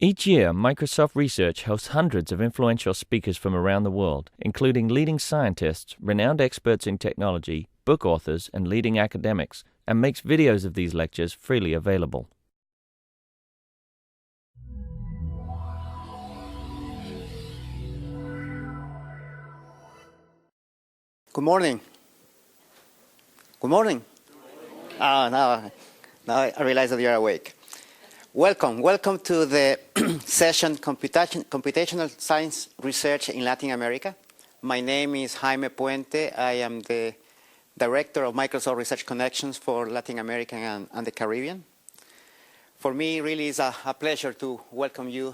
Each year, Microsoft Research hosts hundreds of influential speakers from around the world, including leading scientists, renowned experts in technology, book authors, and leading academics, and makes videos of these lectures freely available. Good morning. Good morning. Now I realize that you're awake. Welcome to the session Computational Science Research in Latin America. My name is Jaime Puente. I am the Director of Microsoft Research Connections for Latin America and the Caribbean. For me, really is a pleasure to welcome you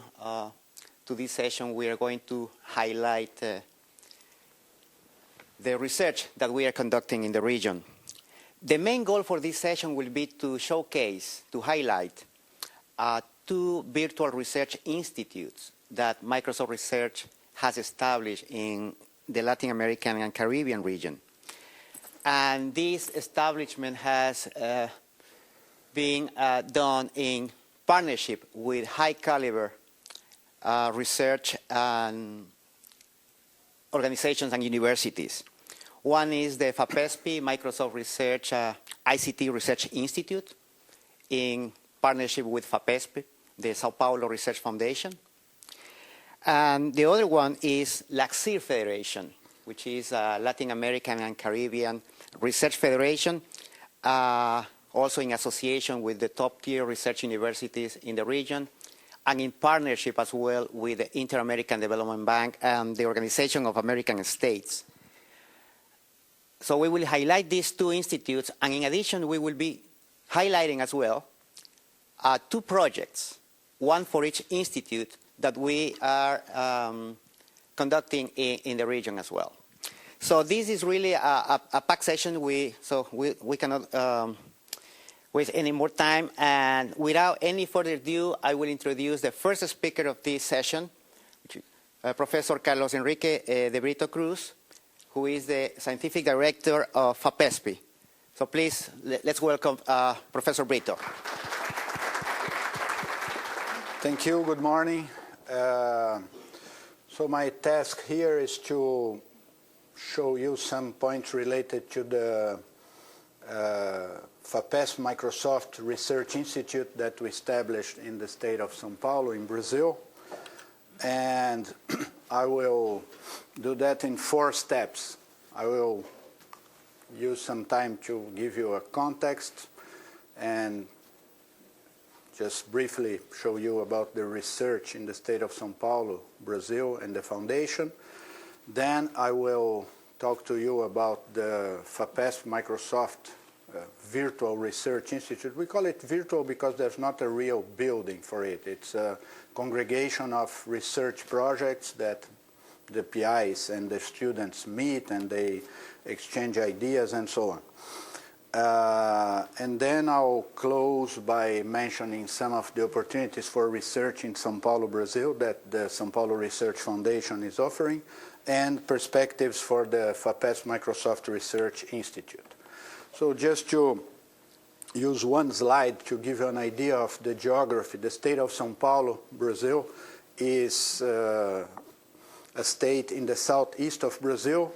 to this session. We are going to highlight the research that we are conducting in the region. The main goal for this session will be to showcase, to highlight two virtual research institutes that Microsoft Research has established in the Latin American and Caribbean region. And this establishment has been done in partnership with high caliber research and organizations and universities. One is the FAPESP-Microsoft Research ICT Research Institute in partnership with FAPESP, the Sao Paulo Research Foundation. And the other one is LACSIR Federation, which is Latin American and Caribbean Research Federation, also in association with the top-tier research universities in the region, and in partnership as well with the Inter-American Development Bank and the Organization of American States. So we will highlight these two institutes, and in addition, we will be highlighting as well two projects, one for each institute that we are conducting in the region as well. So this is really a packed session. We cannot waste any more time. And without any further ado, I will introduce the first speaker of this session, Professor Carlos Henrique de Brito Cruz, who is the Scientific Director of FAPESP. So please, let's welcome Professor Brito. Thank you. Good morning. So my task here is to show you some points related to the FAPESP-Microsoft Research Institute that we established in the state of São Paulo in Brazil. And I will do that in 4 steps. I will use some time to give you a context and just briefly show you about the research in the state of São Paulo, Brazil, and the foundation. Then I will talk to you about the FAPESP-Microsoft Virtual Research Institute. We call it virtual because there's not a real building for it. It's a congregation of research projects that the PIs and the students meet and they exchange ideas and so on. And then I'll close by mentioning some of the opportunities for research in São Paulo, Brazil that the São Paulo Research Foundation is offering, and perspectives for the FAPESP-Microsoft Research Institute. So just to use one slide to give you an idea of the geography, the state of São Paulo, Brazil, is a state in the southeast of Brazil,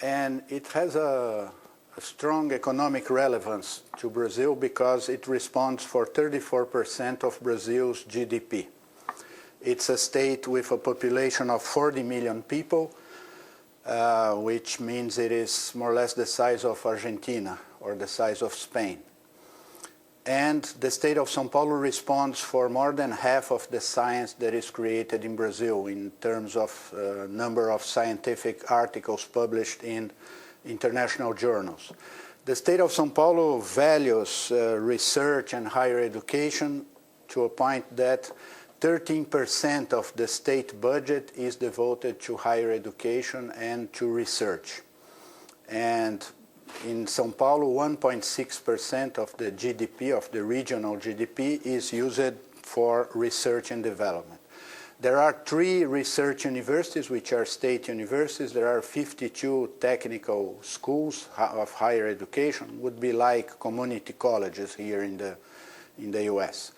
and it has a strong economic relevance to Brazil because it responds for 34% of Brazil's GDP. It's a state with a population of 40 million people, which means it is more or less the size of Argentina or the size of Spain. And the state of São Paulo responds for more than half of the science that is created in Brazil in terms of number of scientific articles published in international journals. The state of São Paulo values research and higher education to a point that 13% of the state budget is devoted to higher education and to research. And in São Paulo, 1.6% of the GDP, of the regional GDP, is used for research and development. There are 3 research universities, which are state universities. There are 52 technical schools of higher education, would be like community colleges here in the US.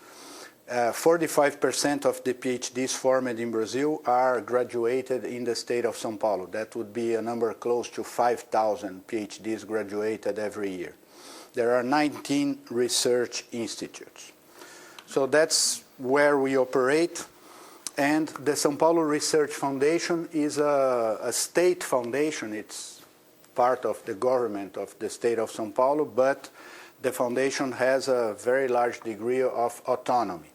45% of the PhDs formed in Brazil are graduated in the state of São Paulo. That would be a number close to 5,000 PhDs graduated every year. There are 19 research institutes. So that's where we operate. And the São Paulo Research Foundation is a state foundation. It's part of the government of the state of São Paulo, but the foundation has a very large degree of autonomy.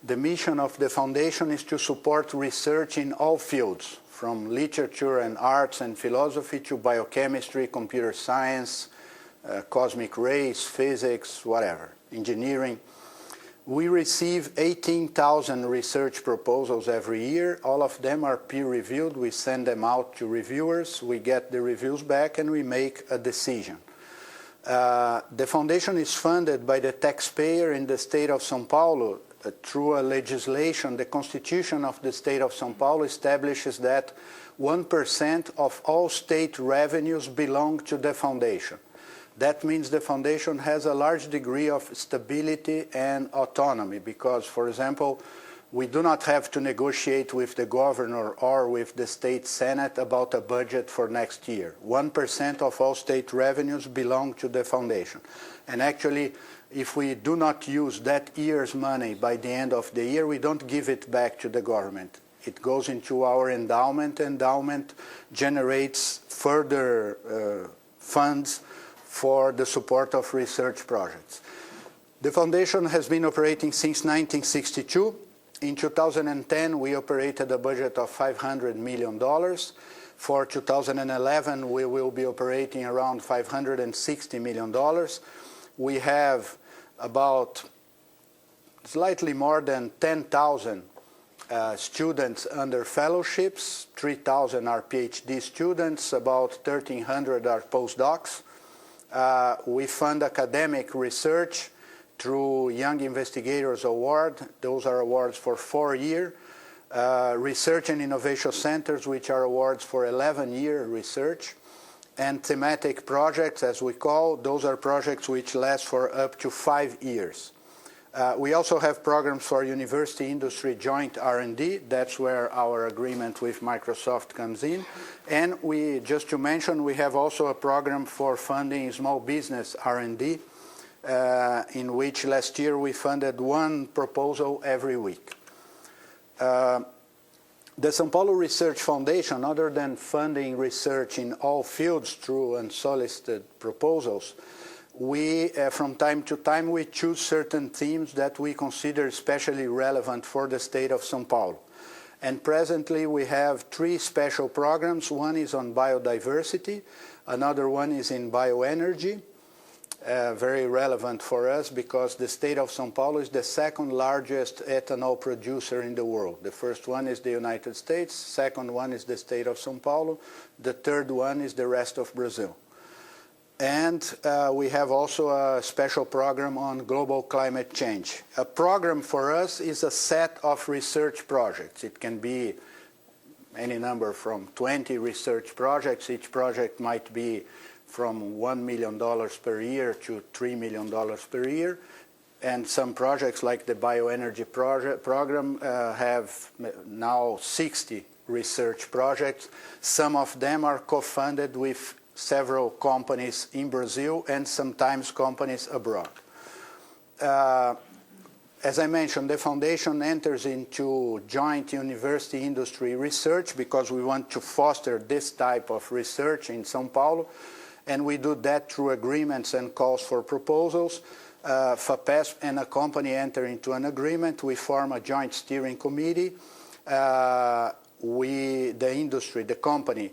The mission of the foundation is to support research in all fields, from literature and arts and philosophy to biochemistry, computer science, cosmic rays, physics, whatever, engineering. We receive 18,000 research proposals every year. All of them are peer-reviewed. We send them out to reviewers. We get the reviews back and we make a decision. The foundation is funded by the taxpayer in the state of São Paulo through a legislation. The Constitution of the state of São Paulo establishes that 1% of all state revenues belong to the foundation. That means the foundation has a large degree of stability and autonomy because, for example, we do not have to negotiate with the governor or with the state senate about a budget for next year. 1% of all state revenues belong to the foundation. And actually, if we do not use that year's money by the end of the year, we don't give it back to the government. It goes into our endowment. Endowment generates further funds for the support of research projects. The foundation has been operating since 1962. In 2010, we operated a budget of $500 million. For 2011, we will be operating around $560 million. We have about slightly more than 10,000 students under fellowships. 3,000 are PhD students, about 1,300 are postdocs. We fund academic research through Young Investigators Award. Those are awards for 4 years. Research and Innovation Centers, which are awards for 11-year research. And thematic projects, as we call, those are projects which last for up to 5 years. We also have programs for university industry joint R&D. That's where our agreement with Microsoft comes in. And just to mention, we have also a program for funding small business R&D, in which last year we funded 1 proposal every week. The São Paulo Research Foundation, other than funding research in all fields through unsolicited proposals, from time to time, we choose certain themes that we consider especially relevant for the state of São Paulo. And presently, we have 3 special programs. One is on biodiversity. Another one is in bioenergy, very relevant for us because the state of São Paulo is the second largest ethanol producer in the world. The first one is the United States. Second one is the state of São Paulo. The third one is the rest of Brazil. And we have also a special program on global climate change. A program for us is a set of research projects. It can be any number from 20 research projects. Each project might be from $1 million per year to $3 million per year. And some projects like the bioenergy program have now 60 research projects. Some of them are co-funded with several companies in Brazil and sometimes companies abroad. As I mentioned, the foundation enters into joint university industry research because we want to foster this type of research in São Paulo, and we do that through agreements and calls for proposals. FAPESP and a company enter into an agreement. We form a joint steering committee. The industry, the company,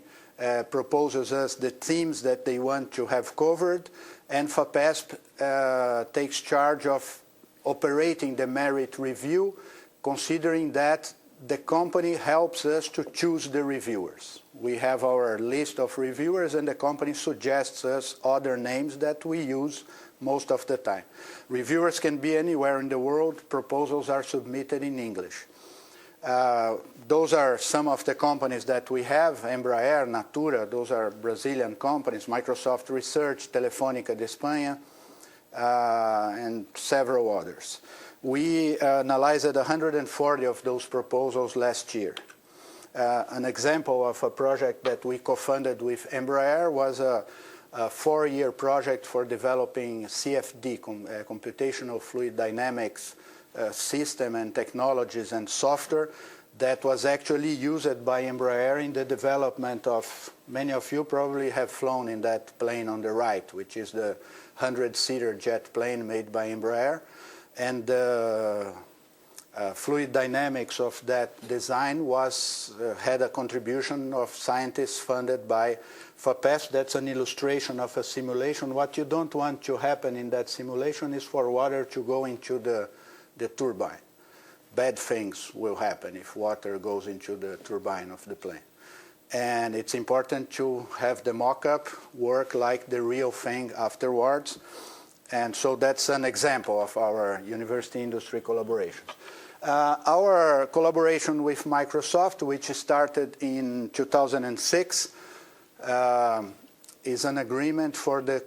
proposes us the themes that they want to have covered, and FAPESP takes charge of operating the merit review, considering that the company helps us to choose the reviewers. We have our list of reviewers, and the company suggests us other names that we use most of the time. Reviewers can be anywhere in the world. Proposals are submitted in English. Those are some of the companies that we have: Embraer, Natura, those are Brazilian companies, Microsoft Research, Telefónica de Espanha, and several others. We analyzed 140 of those proposals last year. An example of a project that we co-funded with Embraer was a 4-year project for developing CFD, Computational Fluid Dynamics system and technologies and software that was actually used by Embraer in the development of, many of you probably have flown in that plane on the right, which is the 100-seater jet plane made by Embraer. And the fluid dynamics of that design had a contribution of scientists funded by FAPESP. That's an illustration of a simulation. What you don't want to happen in that simulation is for water to go into the turbine. Bad things will happen if water goes into the turbine of the plane. And it's important to have the mock-up work like the real thing afterwards. And so that's an example of our university-industry collaborations. Our collaboration with Microsoft, which started in 2006, is an agreement for the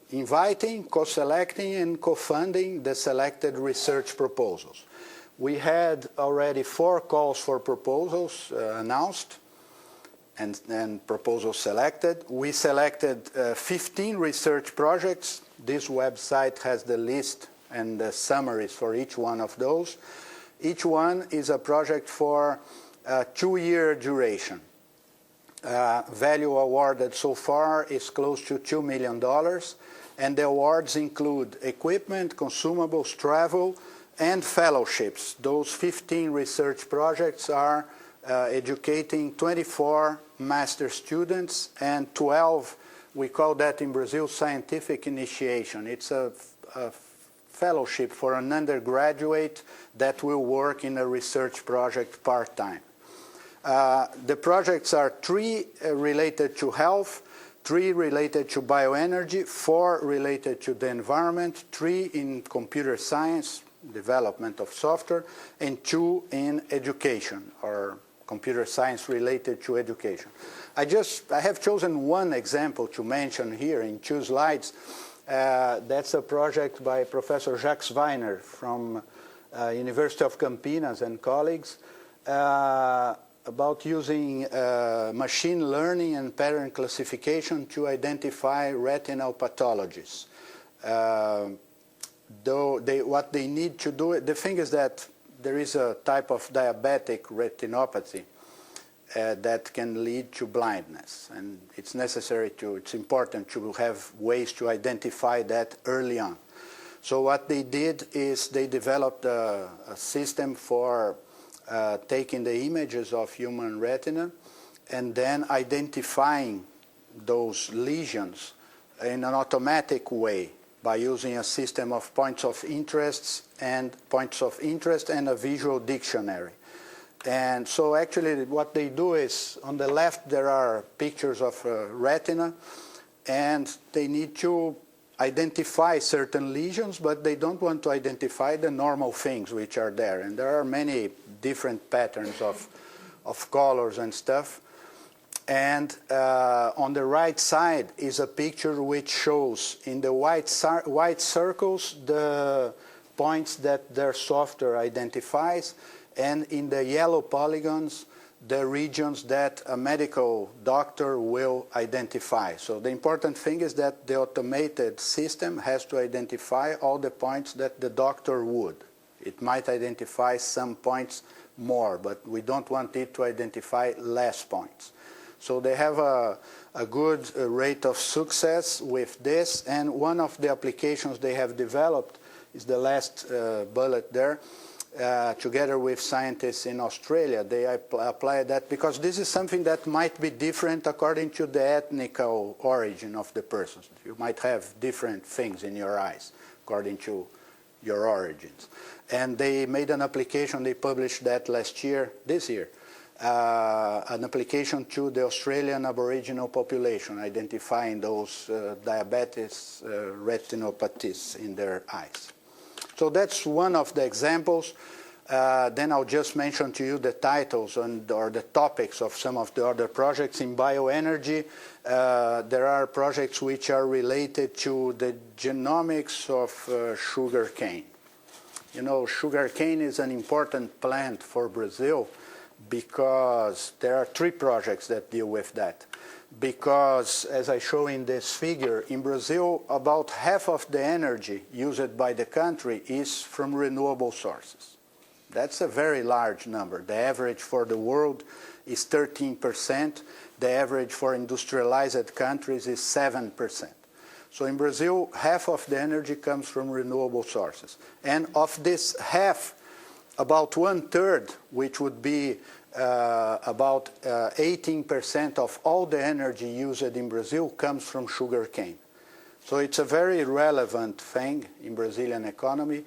inviting, co-selecting, and co-funding the selected research proposals. We had already 4 calls for proposals announced and proposals selected. We selected 15 research projects. This website has the list and the summaries for each one of those. Each one is a project for a 2-year duration. Value awarded so far is close to $2 million. And the awards include equipment, consumables, travel, and fellowships. Those 15 research projects are educating 24 master students and 12, we call that in Brazil, scientific initiation. It's a fellowship for an undergraduate that will work in a research project part-time. The projects are 3 related to health, 3 related to bioenergy, 4 related to the environment, 3 in computer science, development of software, and 2 in education, or computer science related to education. I have chosen one example to mention here in 2 slides. That's a project by Professor Jacques Weiner from University of Campinas and colleagues, about using machine learning and pattern classification to identify retinal pathologies. What they need to do, the thing is that there is a type of diabetic retinopathy that can lead to blindness, and it's important to have ways to identify that early on. So what they did is they developed a system for taking the images of human retina and then identifying those lesions in an automatic way by using a system of points of interest and a visual dictionary. And so actually what they do is, on the left there are pictures of retina, and they need to identify certain lesions, but they don't want to identify the normal things which are there. And there are many different patterns of colors and stuff. And on the right side is a picture which shows in the white circles the points that their software identifies, and in the yellow polygons the regions that a medical doctor will identify. So the important thing is that the automated system has to identify all the points that the doctor would. It might identify some points more, but we don't want it to identify less points. So they have a good rate of success with this, and one of the applications they have developed is the last bullet there. Together with scientists in Australia, they apply that because this is something that might be different according to the ethnical origin of the person. You might have different things in your eyes according to your origins. And they made an application, they published that this year, an application to the Australian Aboriginal population, identifying those diabetes retinopathies in their eyes. So that's one of the examples. Then I'll just mention to you the titles or the topics of some of the other projects. In bioenergy, there are projects which are related to the genomics of sugar cane. You know, sugarcane is an important plant for Brazil because there are 3 projects that deal with that. Because, as I show in this figure, in Brazil, about half of the energy used by the country is from renewable sources. That's a very large number. The average for the world is 13%. The average for industrialized countries is 7%. So in Brazil, half of the energy comes from renewable sources. And of this half, about 1/3, which would be about 18% of all the energy used in Brazil, comes from sugarcane. So it's a very relevant thing in Brazilian economy.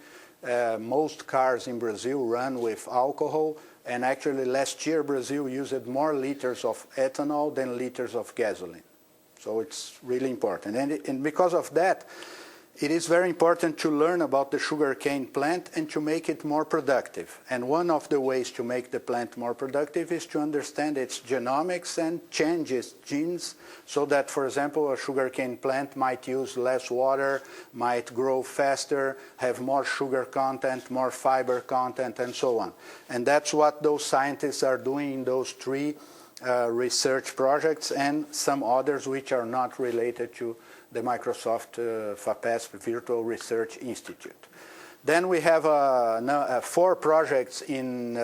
Most cars in Brazil run with alcohol, and actually last year Brazil used more liters of ethanol than liters of gasoline. So it's really important. And because of that, it is very important to learn about the sugarcane plant and to make it more productive. And one of the ways to make the plant more productive is to understand its genomics and change its genes so that, for example, a sugarcane plant might use less water, might grow faster, have more sugar content, more fiber content, and so on. And that's what those scientists are doing in those 3 research projects and some others which are not related to the Microsoft FAPESP Virtual Research Institute. Then we have 4 projects in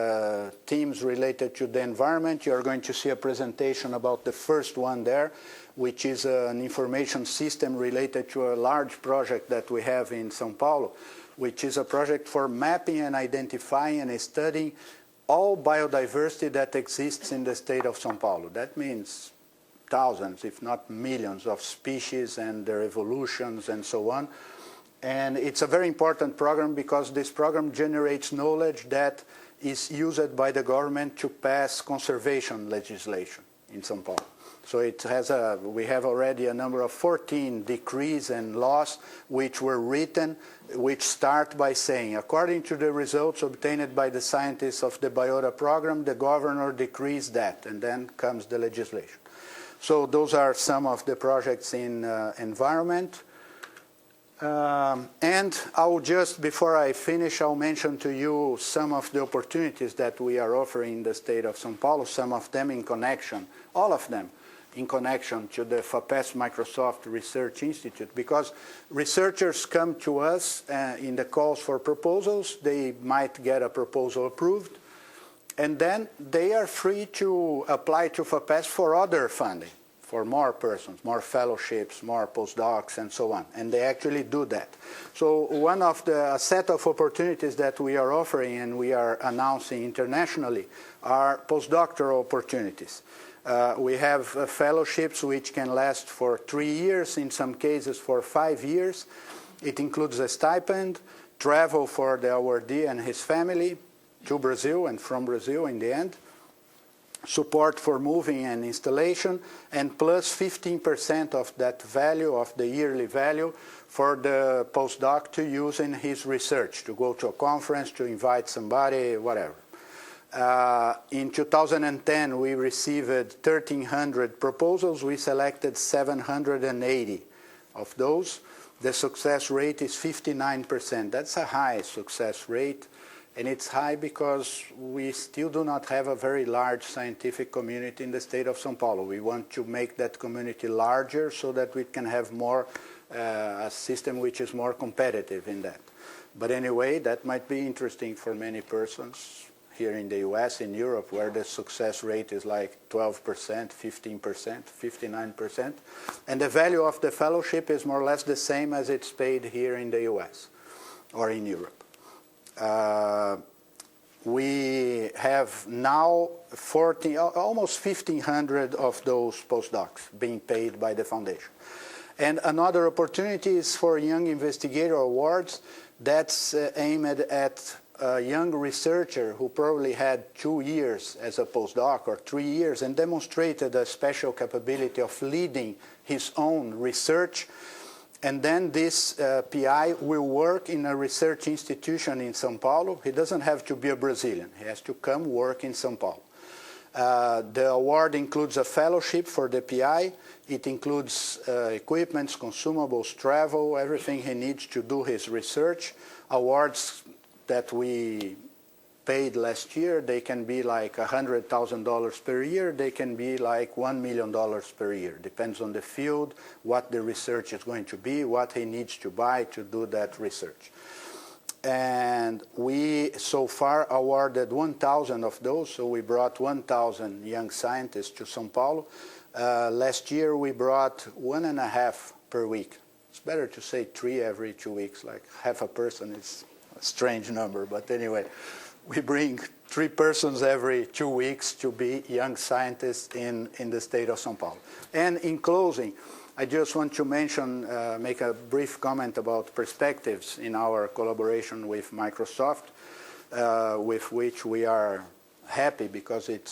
teams related to the environment. You are going to see a presentation about the first one there, which is an information system related to a large project that we have in São Paulo, which is a project for mapping and identifying and studying all biodiversity that exists in the state of São Paulo. That means thousands, if not millions, of species and their evolutions and so on. And it's a very important program because this program generates knowledge that is used by the government to pass conservation legislation in São Paulo. So it has we have already a number of 14 decrees and laws which were written, which start by saying, according to the results obtained by the scientists of the Biota program, the governor decrees that, and then comes the legislation. So those are some of the projects in environment. And I'll just, before I finish, I'll mention to you some of the opportunities that we are offering in the state of São Paulo, some of them in connection, all of them in connection to the FAPESP-Microsoft Research Institute, because researchers come to us in the calls for proposals. They might get a proposal approved, and then they are free to apply to FAPESP for other funding, for more persons, more fellowships, more postdocs, and so on. And they actually do that. So one of a set of opportunities that we are offering and we are announcing internationally are postdoctoral opportunities. We have fellowships which can last for 3 years, in some cases for 5 years. It includes a stipend, travel for the awardee and his family to Brazil and from Brazil in the end, support for moving and installation, and plus 15% of that value, of the yearly value, for the postdoc to use in his research, to go to a conference, to invite somebody, whatever. In 2010, we received 1,300 proposals. We selected 780 of those. The success rate is 59%. That's a high success rate. And it's high because we still do not have a very large scientific community in the state of São Paulo. We want to make that community larger so that we can have more, a system which is more competitive in that. But anyway, that might be interesting for many persons here in the US, in Europe, where the success rate is like 12%, 15%, 59%. And the value of the fellowship is more or less the same as it's paid here in the US or in Europe. We have now almost 1,500 of those postdocs being paid by the foundation. And another opportunity is for Young Investigator Awards. That's aimed at a young researcher who probably had 2 years as a postdoc or 3 years and demonstrated a special capability of leading his own research. And then this PI will work in a research institution in São Paulo. He doesn't have to be a Brazilian. He has to come work in São Paulo. The award includes a fellowship for the PI. It includes equipment, consumables, travel, everything he needs to do his research. Awards that we paid last year, they can be like $100,000 per year, they can be like $1 million per year. Depends on the field, what the research is going to be, what he needs to buy to do that research. And we so far awarded 1,000 of those, so we brought 1,000 young scientists to São Paulo. Last year we brought 1.5 per week. It's better to say 3 every 2 weeks, like half a person is a strange number, but anyway. We bring 3 persons every 2 weeks to be young scientists in the state of São Paulo. And in closing, I just want to mention, make a brief comment about perspectives in our collaboration with Microsoft, with which we are happy because it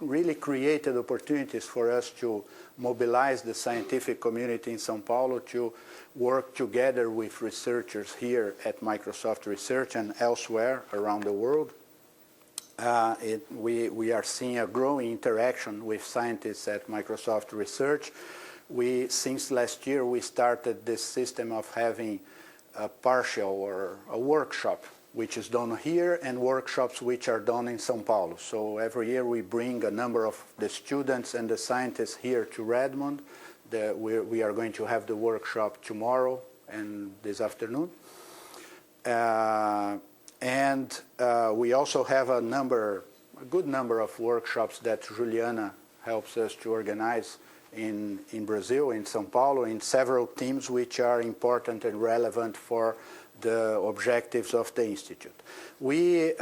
really created opportunities for us to mobilize the scientific community in São Paulo to work together with researchers here at Microsoft Research and elsewhere around the world. We are seeing a growing interaction with scientists at Microsoft Research. Since last year, we started this system of having a partial or a workshop, which is done here, and workshops which are done in São Paulo. So every year we bring a number of the students and the scientists here to Redmond. We are going to have the workshop tomorrow and this afternoon. We also have a good number of workshops that Juliana helps us to organize in Brazil, in São Paulo, in several teams which are important and relevant for the objectives of the Institute. We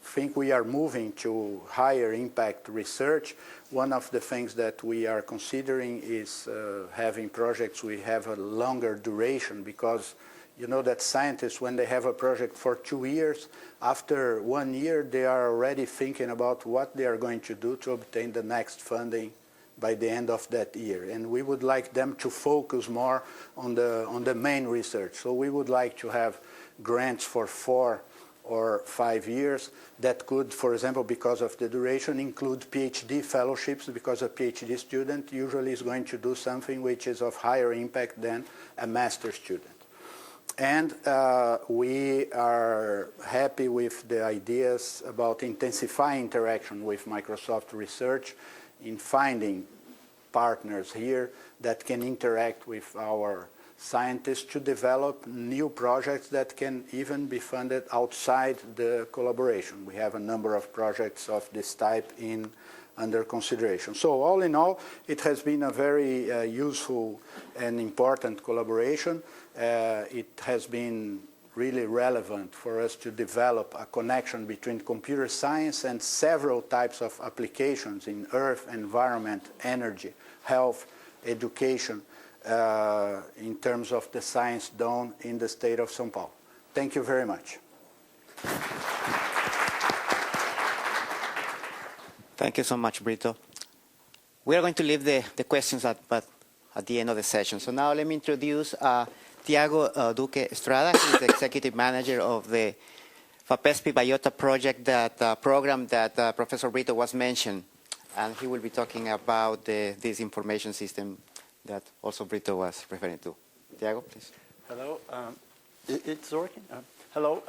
think we are moving to higher impact research. One of the things that we are considering is having projects we have a longer duration, because you know that scientists, when they have a project for 2 years, after 1 year they are already thinking about what they are going to do to obtain the next funding by the end of that year. And we would like them to focus more on the main research. So we would like to have grants for 4 or 5 years that could, for example, because of the duration, include PhD fellowships, because a PhD student usually is going to do something which is of higher impact than a master's student. And we are happy with the ideas about intensifying interaction with Microsoft Research in finding partners here that can interact with our scientists to develop new projects that can even be funded outside the collaboration. We have a number of projects of this type under consideration. So all in all, it has been a very useful and important collaboration. It has been really relevant for us to develop a connection between computer science and several types of applications in earth, environment, energy, health, education, in terms of the science done in the state of São Paulo. Thank you very much. Thank you so much, Brito. We are going to leave the questions at the end of the session. So now let me introduce Duque Estrada. He's the executive manager of the FAPESP-Microsoft project, that program that Professor Brito was mentioned. And he will be talking about this information system that also Brito was referring to. Tiago, please. Hello. It's working? Hello.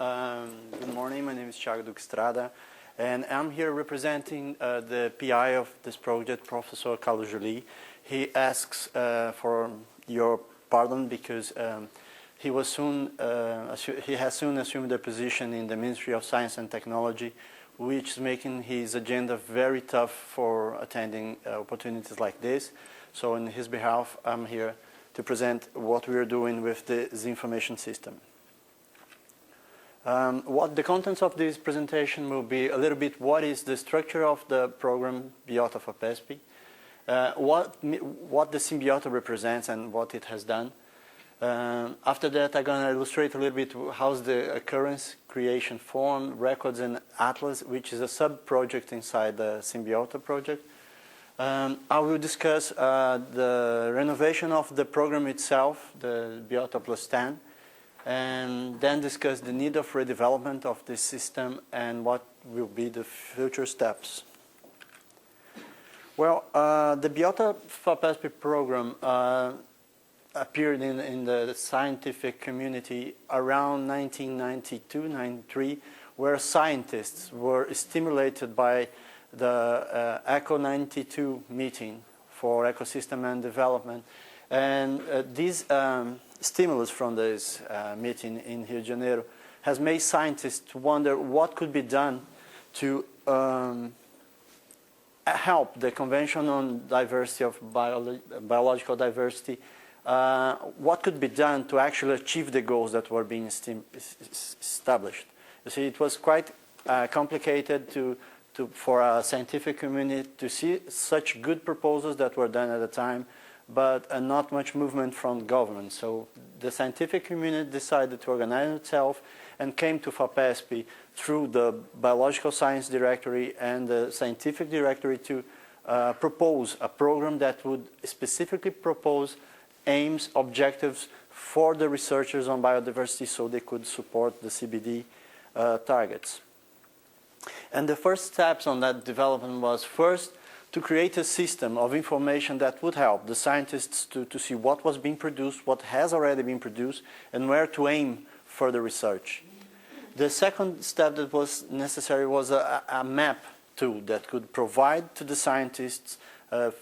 Good morning. My name is Duque Estrada. And I'm here representing the PI of this project, Professor Carlos. He asks for your pardon because he has soon assumed a position in the Ministry of Science and Technology, which is making his agenda very tough for attending opportunities like this. So on his behalf, I'm here to present what we are doing with this information system. What the contents of this presentation will be a little bit what is the structure of the program BIOTA for FAPESP, what the SinBiota represents and what it has done. After that, I'm going to illustrate a little bit how's the occurrence, creation, form, records, and atlas, which is a sub-project inside the SinBiota project. I will discuss the renovation of the program itself, the BIOTA plus 10, and then discuss the need of redevelopment of this system and what will be the future steps. Well, the BIOTA FAPESP program appeared in the scientific community around 1992-93, where scientists were stimulated by the ECO 92 meeting for ecosystem and development. And this stimulus from this meeting in Rio de Janeiro has made scientists wonder what could be done to help the Convention on Diversity of Biological Diversity. What could be done to actually achieve the goals that were being established? You see, it was quite complicated for a scientific community to see such good proposals that were done at the time, but not much movement from government. So the scientific community decided to organize itself and came to FAPESP through the Biological Science Directory and the Scientific Directory to propose a program that would specifically propose aims, objectives for the researchers on biodiversity so they could support the CBD targets. And the first steps on that development was first to create a system of information that would help the scientists to see what was being produced, what has already been produced, and where to aim further research. The second step that was necessary was a map tool that could provide to the scientists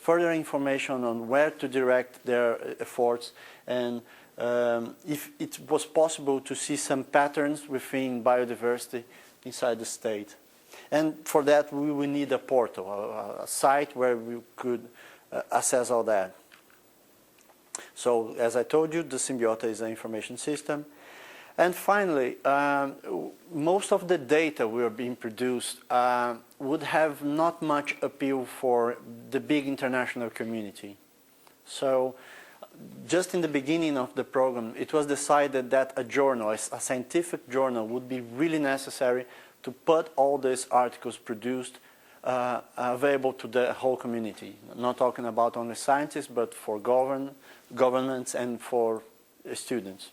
further information on where to direct their efforts and if it was possible to see some patterns within biodiversity inside the state. And for that, we will need a portal, a site where we could assess all that. So, as I told you, the SinBiota is an information system. And finally, most of the data we are being produced would have not much appeal for the big international community. So, just in the beginning of the program, it was decided that a journal, a scientific journal, would be really necessary to put all these articles produced available to the whole community. I'm not talking about only scientists, but for governments and for students.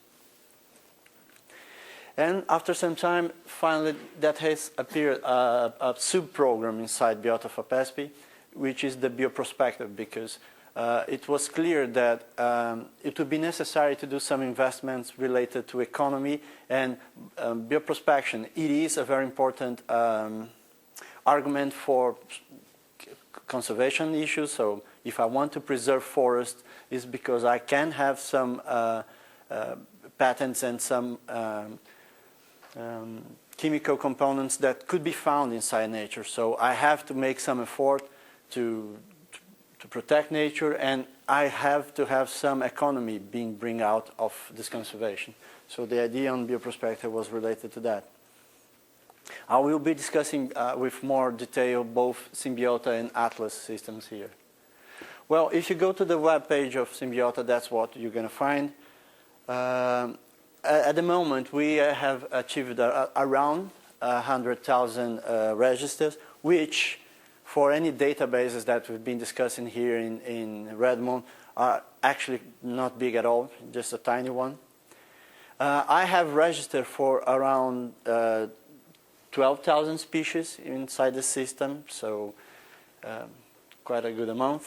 And after some time, finally, that has appeared a sub-program inside Biota FAPESP, which is the bioprospective, because it was clear that it would be necessary to do some investments related to economy and bioprospection. It is a very important argument for conservation issues. So if I want to preserve forests, it's because I can have some patents and some chemical components that could be found inside nature. So I have to make some effort to protect nature, and I have to have some economy being bring out of this conservation. So the idea on bioprospective was related to that. I will be discussing with more detail both SinBiota and Atlas systems here. Well, if you go to the web page of SinBiota, that's what you're going to find. At the moment, we have achieved around 100,000 registers, which for any databases that we've been discussing here in Redmond are actually not big at all, just a tiny one. I have registered for around 12,000 species inside the system, so quite a good amount.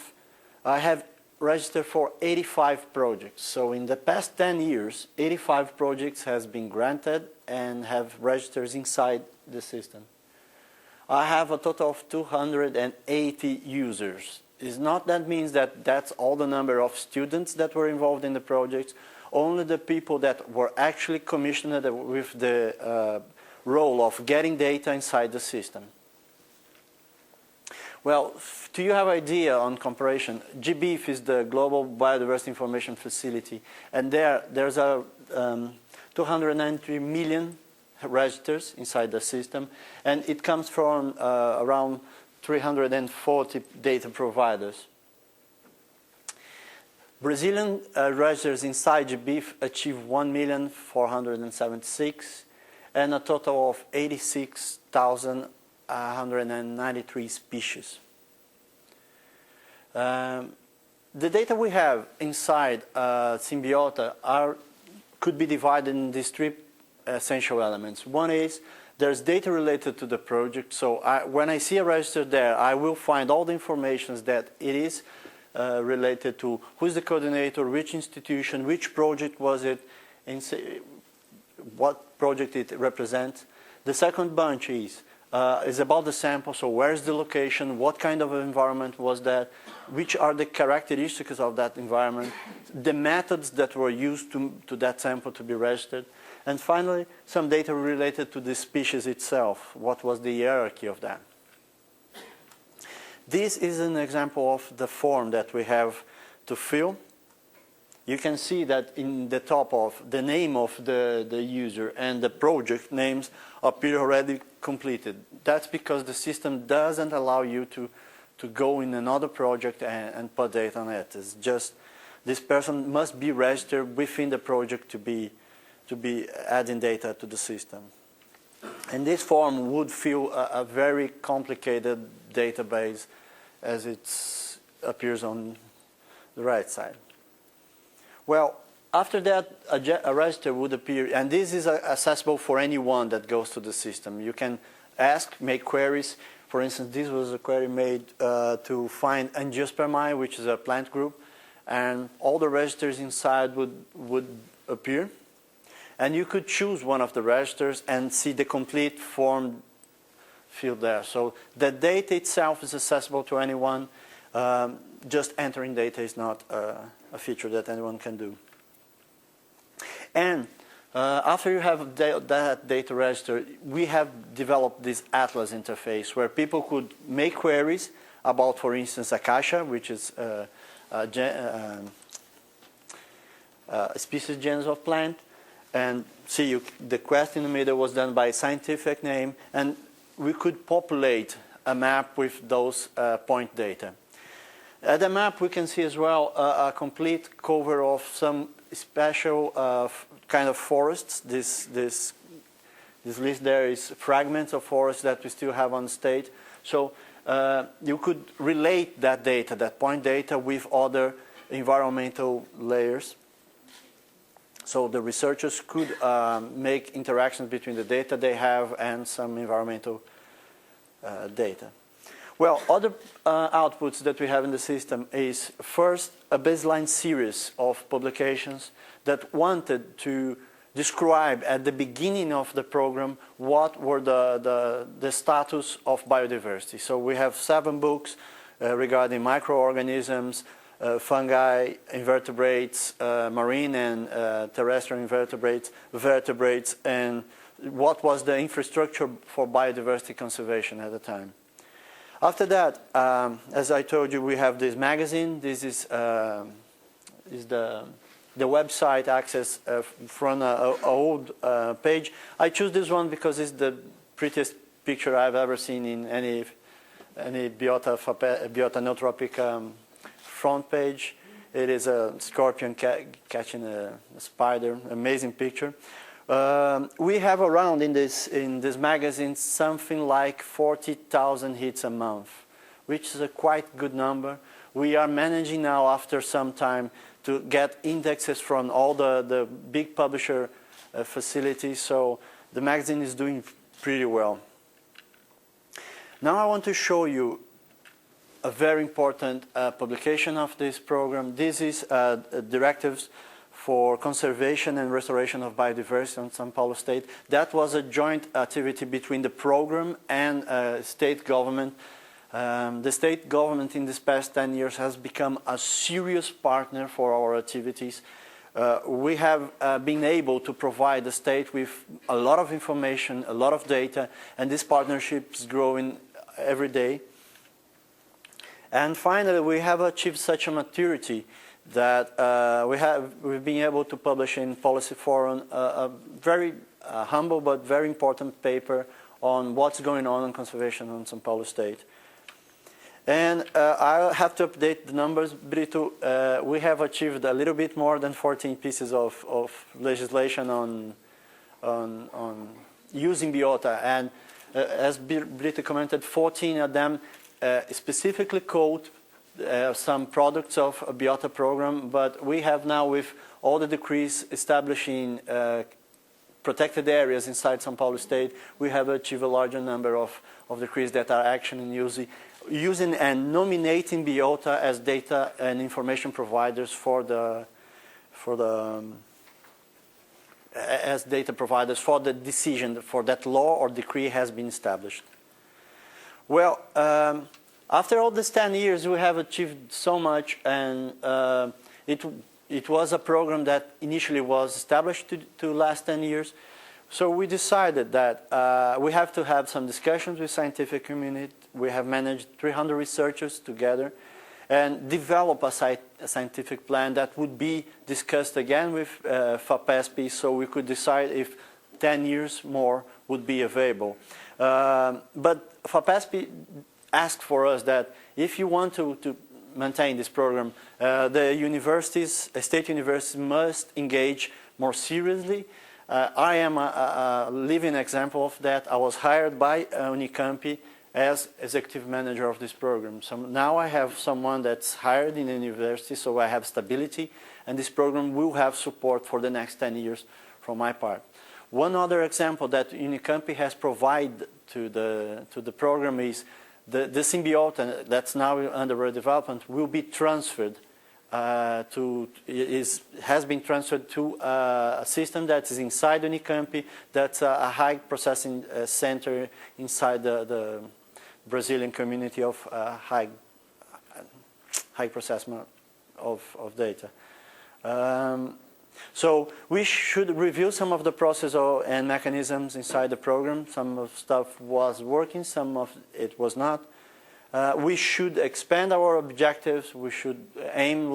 I have registered for 85 projects. So in the past 10 years, 85 projects has been granted and have registers inside the system. I have a total of 280 users. It's not that means that that's all the number of students that were involved in the projects, only the people that were actually commissioned with the role of getting data inside the system. Well, do you have an idea on comparison? GBIF is the Global Biodiversity Information Facility, and there's a 293 million registers inside the system, and it comes from around 340 data providers. Brazilian registers inside GBIF achieve 1,476,000 and a total of 86,193 species. The data we have inside SinBiota could be divided in these three essential elements. One is there's data related to the project. So when I see a register there, I will find all the information that it is related to who's the coordinator, which institution, which project was it, what project it represents. The second bunch is about the sample, so where's the location, what kind of environment was that, which are the characteristics of that environment, the methods that were used to that sample to be registered, and finally some data related to the species itself, what was the hierarchy of that. This is an example of the form that we have to fill. You can see that in the top of the name of the user and the project names appear already completed. That's because the system doesn't allow you to go in another project and put data on it. It's just this person must be registered within the project to be adding data to the system. And this form would fill a very complicated database as it appears on the right side. Well, after that, a register would appear, and this is accessible for anyone that goes to the system. You can ask, make queries. For instance, this was a query made to find Angiospermae, which is a plant group, and all the registers inside would appear. And you could choose one of the registers and see the complete form field there. So the data itself is accessible to anyone. Just entering data is not a feature that anyone can do. And after you have that data register, we have developed this Atlas interface where people could make queries about, for instance, acacia, which is a species genus of plant. And see, the quest in the middle was done by scientific name, and we could populate a map with those point data. At the map, we can see as well a complete cover of some special kind of forests. This list there is fragments of forests that we still have on state. So you could relate that data, that point data, with other environmental layers. So the researchers could make interactions between the data they have and some environmental data. Well, other outputs that we have in the system is first a baseline series of publications that wanted to describe at the beginning of the program what were the status of biodiversity. So we have 7 books regarding microorganisms, fungi, invertebrates, marine and terrestrial invertebrates, vertebrates, and what was the infrastructure for biodiversity conservation at the time. After that, as I told you, we have this magazine. This is the website access from an old page. I choose this one because it's the prettiest picture I've ever seen in any biota nootropic front page. It is a scorpion catching a spider. Amazing picture. We have around in this magazine something like 40,000 hits a month, which is a quite good number. We are managing now, after some time, to get indexes from all the big publisher facilities, so the magazine is doing pretty well. Now I want to show you a very important publication of this program. This is directives for conservation and restoration of biodiversity in São Paulo State. That was a joint activity between the program and state government. The state government in this past 10 years has become a serious partner for our activities. We have been able to provide the state with a lot of information, a lot of data, and this partnership is growing every day. And finally, we have achieved such a maturity that we've been able to publish in Policy Forum a very humble but very important paper on what's going on in conservation in São Paulo State. And I have to update the numbers, Brito. We have achieved a little bit more than 14 pieces of legislation on using biota, and as Brito commented, 14 of them specifically code some products of a biota program, but we have now, with all the decrees establishing protected areas inside São Paulo State, we have achieved a larger number of decrees that are actually using and nominating Biota as data and information providers as data providers for the decision for that law or decree has been established. Well, after all these 10 years, we have achieved so much, and it was a program that initially was established to last 10 years. So we decided that we have to have some discussions with scientific community. We have managed 300 researchers together and develop a scientific plan that would be discussed again with FAPESP, so we could decide if 10 years more would be available. But FAPESP asked for us that if you want to maintain this program, the universities, state universities must engage more seriously. I am a living example of that. I was hired by UNICAMP as executive manager of this program. So now I have someone that's hired in the university, so I have stability, and this program will have support for the next 10 years from my part. One other example that UNICAMP has provided to the program is the SinBiota that's now under redevelopment will be transferred has been transferred to a system that is inside UNICAMP, that's a high processing center inside the Brazilian community of high processing of data. So we should review some of the process and mechanisms inside the program. Some of stuff was working, some of it was not. We should expand our objectives. We should aim a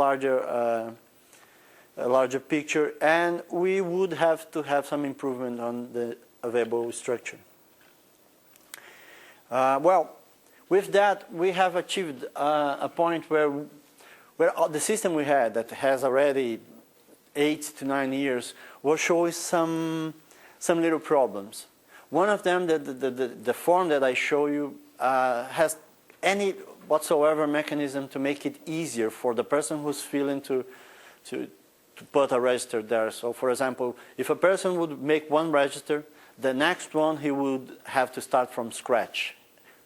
larger picture, and we would have to have some improvement on the available structure. Well, with that, we have achieved a point where the system we had that has already 8 to 9 years was showing some little problems. One of them, the form that I show you, has any whatsoever mechanism to make it easier for the person who's filling to put a register there. So, for example, if a person would make one register, the next one he would have to start from scratch,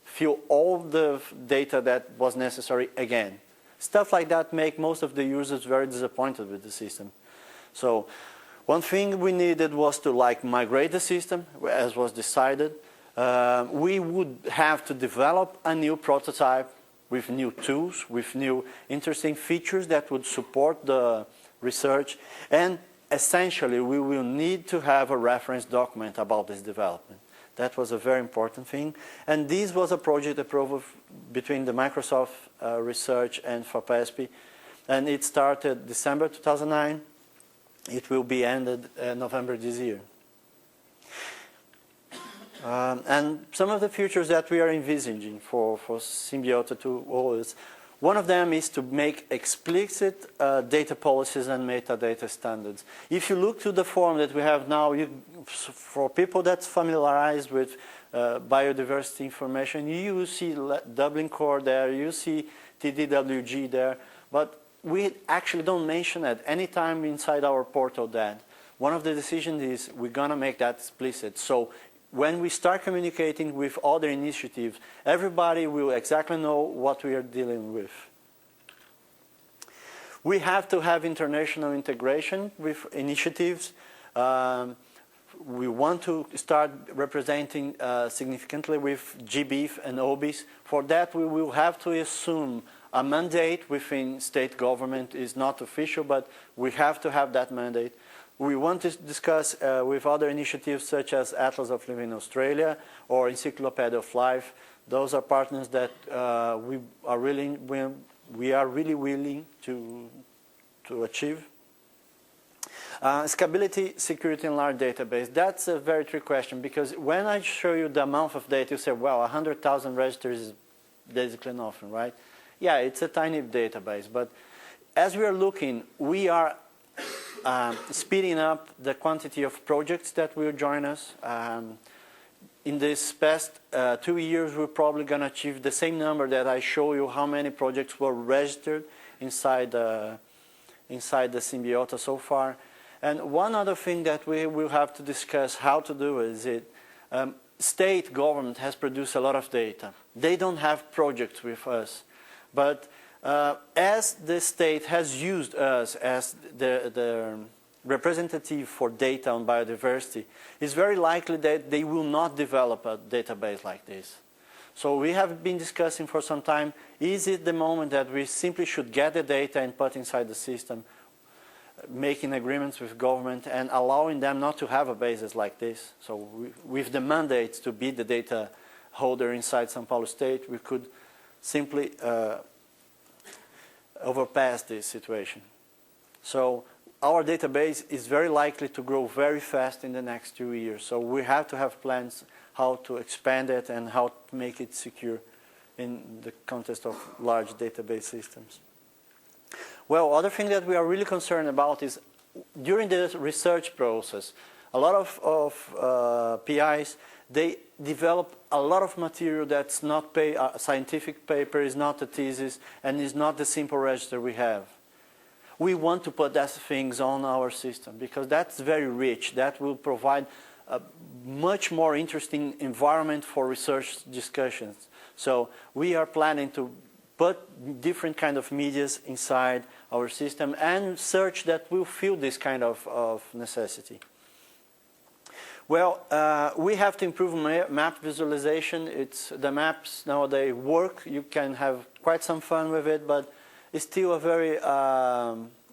fill all the data that was necessary again. Stuff like that make most of the users very disappointed with the system. So one thing we needed was to migrate the system, as was decided. We would have to develop a new prototype with new tools, with new interesting features that would support the research, and essentially we will need to have a reference document about this development. That was a very important thing, and this was a project approved between the Microsoft research and FAPESP, and it started December 2009. It will be ended November this year. And some of the features that we are envisaging for SinBiota 2.0 is, one of them is to make explicit data policies and metadata standards. If you look to the form that we have now, for people that's familiarized with biodiversity information, you see Dublin Core there, you see TDWG there, but we actually don't mention at any time inside our portal that. One of the decisions is we're going to make that explicit. So when we start communicating with other initiatives, everybody will exactly know what we are dealing with. We have to have international integration with initiatives. We want to start representing significantly with GBIF and OBIS. For that, we will have to assume a mandate within state government. Is not official, but we have to have that mandate. We want to discuss with other initiatives such as Atlas of Living Australia or Encyclopedia of Life. Those are partners that we are really willing to achieve. Scalability, security, and large database. That's a very tricky question, because when I show you the amount of data, you say, well, 100,000 registers is basically nothing, right? Yeah, it's a tiny database, but as we are looking, we are speeding up the quantity of projects that will join us. In this past 2 years, we're probably going to achieve the same number that I show you how many projects were registered inside the SinBiota so far. And one other thing that we will have to discuss how to do is state government has produced a lot of data. They don't have projects with us. But as the state has used us as the representative for data on biodiversity, it's very likely that they will not develop a database like this. So we have been discussing for some time, is it the moment that we simply should get the data and put inside the system, making agreements with government and allowing them not to have a basis like this. So with the mandate to be the data holder inside São Paulo State, we could simply overpass this situation. So our database is very likely to grow very fast in the next 2 years. So we have to have plans how to expand it and how to make it secure in the context of large database systems. Well, other thing that we are really concerned about is during the research process, a lot of PIs, they develop a lot of material that's not a scientific paper, is not a thesis, and is not the simple register we have. We want to put those things on our system because that's very rich. That will provide a much more interesting environment for research discussions. So we are planning to put different kind of medias inside our system and search that will fill this kind of necessity. Well, we have to improve map visualization. The maps nowadays work. You can have quite some fun with it, but it's still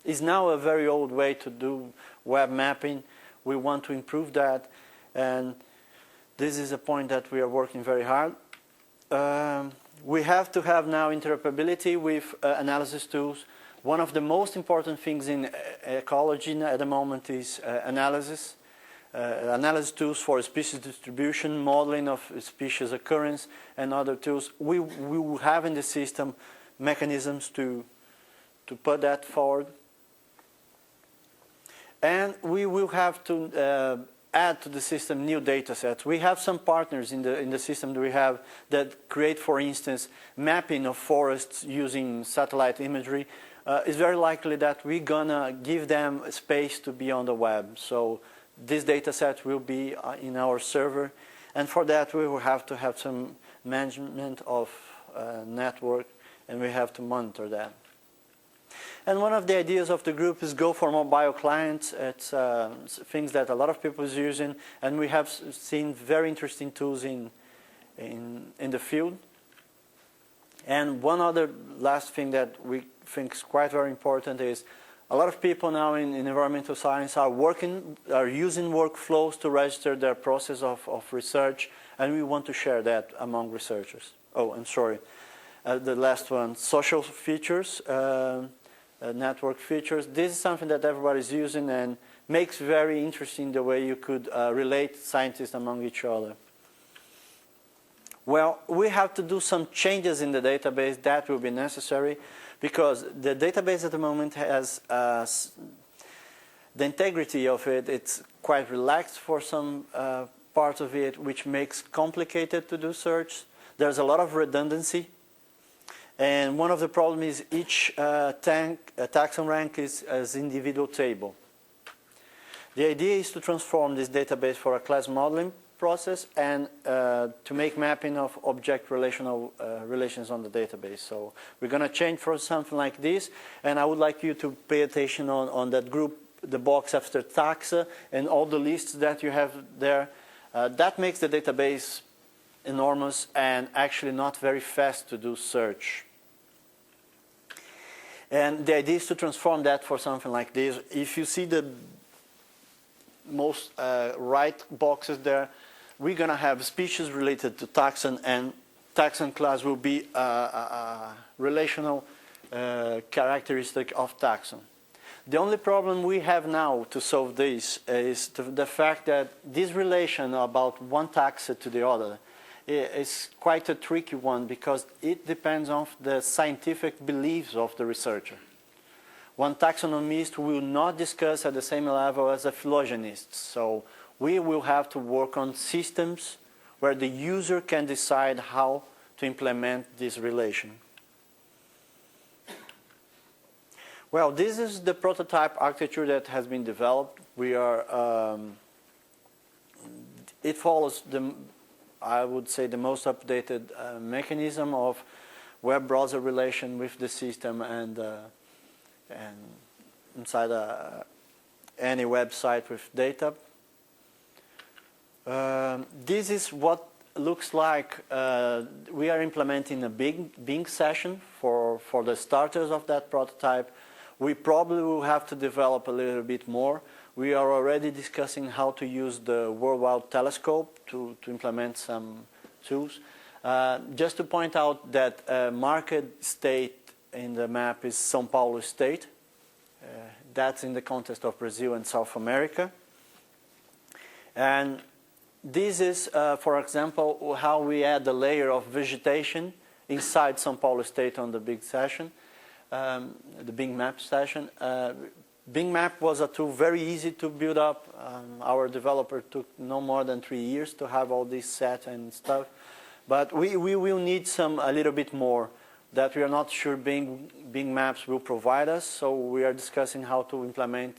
is now a very old way to do web mapping. We want to improve that, and this is a point that we are working very hard. We have to have now interoperability with analysis tools. One of the most important things in ecology at the moment is analysis. Analysis tools for species distribution, modeling of species occurrence, and other tools. We will have in the system mechanisms to put that forward. And we will have to add to the system new data sets. We have some partners in the system that we have that create, for instance, mapping of forests using satellite imagery. It's very likely that we're gonna give them space to be on the web. So this data set will be in our server, and for that we will have to have some management of network, and we have to monitor that. And one of the ideas of the group is go for mobile clients. It's things that a lot of people is using, and we have seen very interesting tools in the field. And one other last thing that we think is quite very important is a lot of people now in environmental science are using workflows to register their process of research, and we want to share that among researchers. Oh, I'm sorry. The last one, social features. Network features. This is something that everybody's using and makes very interesting the way you could relate scientists among each other. Well, we have to do some changes in the database that will be necessary because the database at the moment has the integrity of it. It's quite relaxed for some parts of it, which makes complicated to do search. There's a lot of redundancy. And one of the problems is each taxon rank is as individual table. The idea is to transform this database for a class modeling process and to make mapping of object relations on the database. So we're going to change for something like this, and I would like you to pay attention on that group, the box after taxa, and all the lists that you have there. That makes the database enormous and actually not very fast to do search. And the idea is to transform that for something like this. If you see the most right boxes there, we're going to have species related to taxon, and taxon class will be a relational characteristic of taxon. The only problem we have now to solve this is the fact that this relation about one taxa to the other is quite a tricky one because it depends on the scientific beliefs of the researcher. One taxonomist will not discuss at the same level as a phylogenist. So we will have to work on systems where the user can decide how to implement this relation. Well, this is the prototype architecture that has been developed. It follows I would say, the most updated mechanism of web browser relation with the system and inside any website with data. This is what looks like we are implementing a Bing session for the starters of that prototype. We probably will have to develop a little bit more. We are already discussing how to use the Worldwide Telescope to implement some tools. Just to point out that market state in the map is São Paulo state. That's in the context of Brazil and South America. And this is, for example, how we add a layer of vegetation inside São Paulo state on the big session, the Bing map session. Bing map was a tool very easy to build up. Our developer took no more than 3 years to have all this set and stuff. But we will need a little bit more that we are not sure Bing maps will provide us. So we are discussing how to implement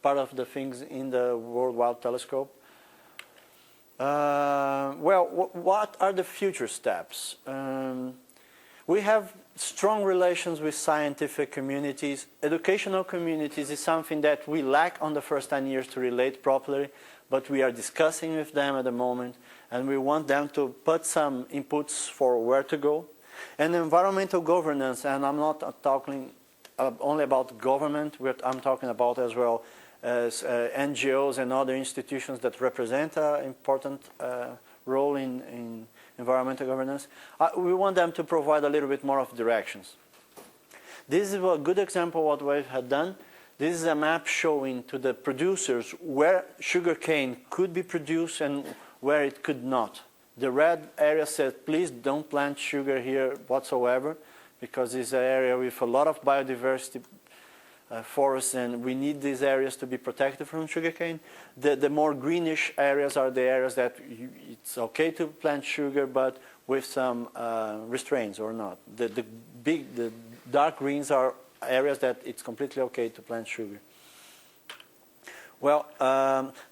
part of the things in the Worldwide Telescope. Well, what are the future steps? We have strong relations with scientific communities. Educational communities is something that we lack on the first 10 years to relate properly, but we are discussing with them at the moment, and we want them to put some inputs for where to go. And environmental governance, and I'm not talking only about government, I'm talking about as well as NGOs and other institutions that represent an important role in environmental governance. We want them to provide a little bit more of directions. This is a good example of what we have done. This is a map showing to the producers where sugarcane could be produced and where it could not. The red area says, please don't plant sugar here whatsoever, because it's an area with a lot of biodiversity forests, and we need these areas to be protected from sugarcane. The more greenish areas are the areas that it's okay to plant sugar, but with some restraints or not. The dark greens are areas that it's completely okay to plant sugar. Well,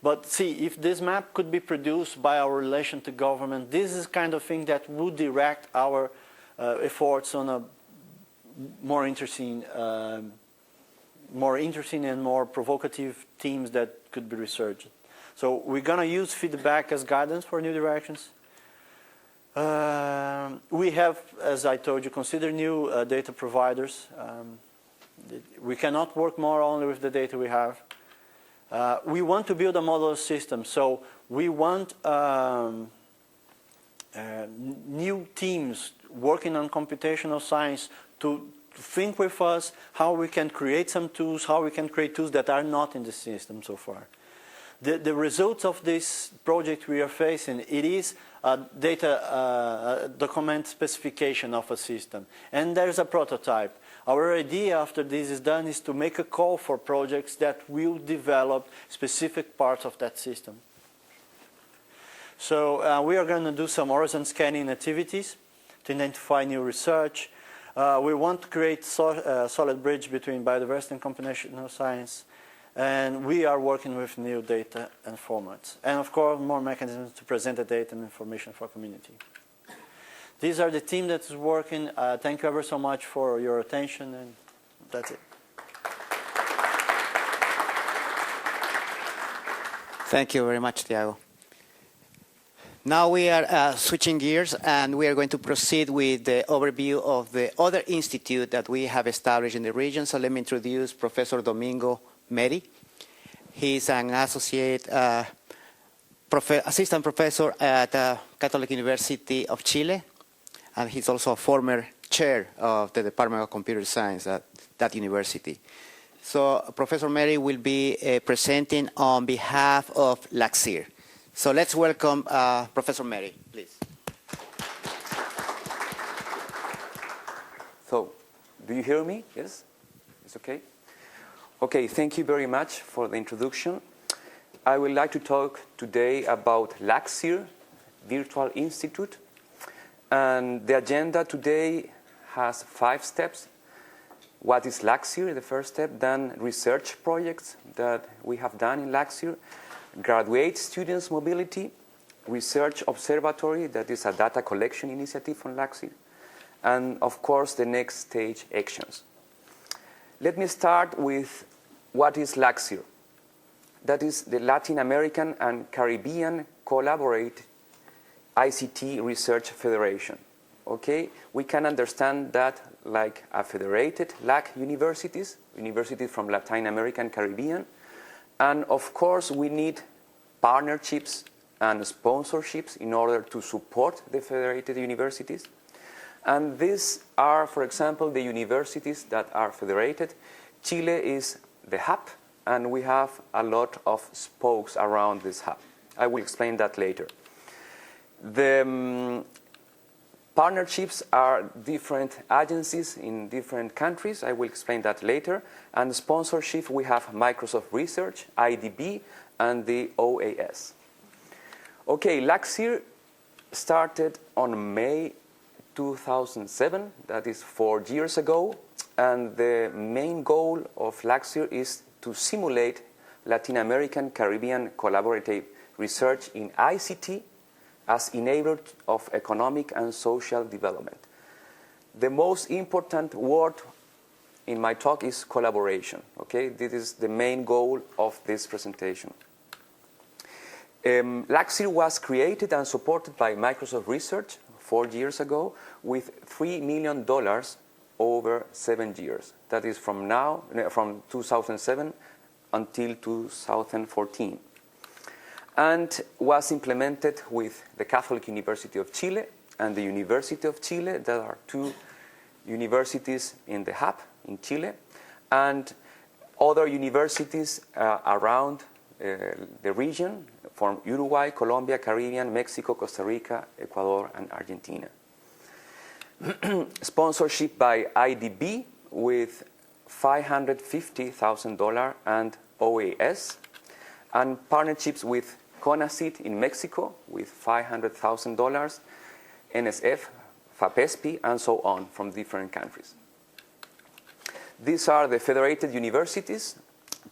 but see, if this map could be produced by our relation to government, this is kind of thing that would direct our efforts on a more interesting and more provocative themes that could be researched. So we're going to use feedback as guidance for new directions. We have, as I told you, considered new data providers. We cannot work more only with the data we have. We want to build a modular system, so we want new teams working on computational science to think with us how we can create some tools, how we can create tools that are not in the system so far. The results of this project we are facing, it is a data document specification of a system. And there's a prototype. Our idea after this is done is to make a call for projects that will develop specific parts of that system. So we are going to do some horizon scanning activities to identify new research. We want to create a solid bridge between biodiversity and computational science. And we are working with new data and formats. And of course, more mechanisms to present the data and information for community. These are the team that is working. Thank you ever so much for your attention, and that's it. Thank you very much, Thiago. Now we are switching gears, and we are going to proceed with the overview of the other institute that we have established in the region. So let me introduce Professor Domingo Mery. He's an associate assistant professor at Catholic University of Chile, and he's also a former chair of the Department of Computer Science at that university. So Professor Mery will be presenting on behalf of LACSIR. So let's welcome Professor Mery, please. So, do you hear me? Yes? It's okay? Okay, thank you very much for the introduction. I would like to talk today about LACSIR, Virtual Institute. And the agenda today has 5 steps. What is LACSIR, the first step, then research projects that we have done in LACSIR, graduate students' mobility, research observatory, that is a data collection initiative on LACSIR, and of course the next stage actions. Let me start with what is LACSIR. That is the Latin American and Caribbean Collaborate ICT Research Federation. Okay, we can understand that like a federated LAC universities from Latin America and Caribbean, and of course we need partnerships and sponsorships in order to support the federated universities. And these are, for example, the universities that are federated. Chile is the hub, and we have a lot of spokes around this hub. I will explain that later. The partnerships are different agencies in different countries. I will explain that later. And sponsorship, we have Microsoft Research, IDB, and the OAS. Okay, LACSIR started on May 2007, that is 4 years ago, and the main goal of LACSIR is to simulate Latin American Caribbean collaborative research in ICT as enabler of economic and social development. The most important word in my talk is collaboration. Okay, this is the main goal of this presentation. LACSIR was created and supported by Microsoft Research 4 years ago with $3 million over 7 years. That is from 2007 until 2014. And was implemented with the Catholic University of Chile and the University of Chile. There are 2 universities in the hub in Chile, and other universities around the region from Uruguay, Colombia, Caribbean, Mexico, Costa Rica, Ecuador, and Argentina. Sponsorship by IDB with $550,000 and OAS, and partnerships with CONACYT in Mexico with $500,000, NSF, FAPESP, and so on from different countries. These are the federated universities.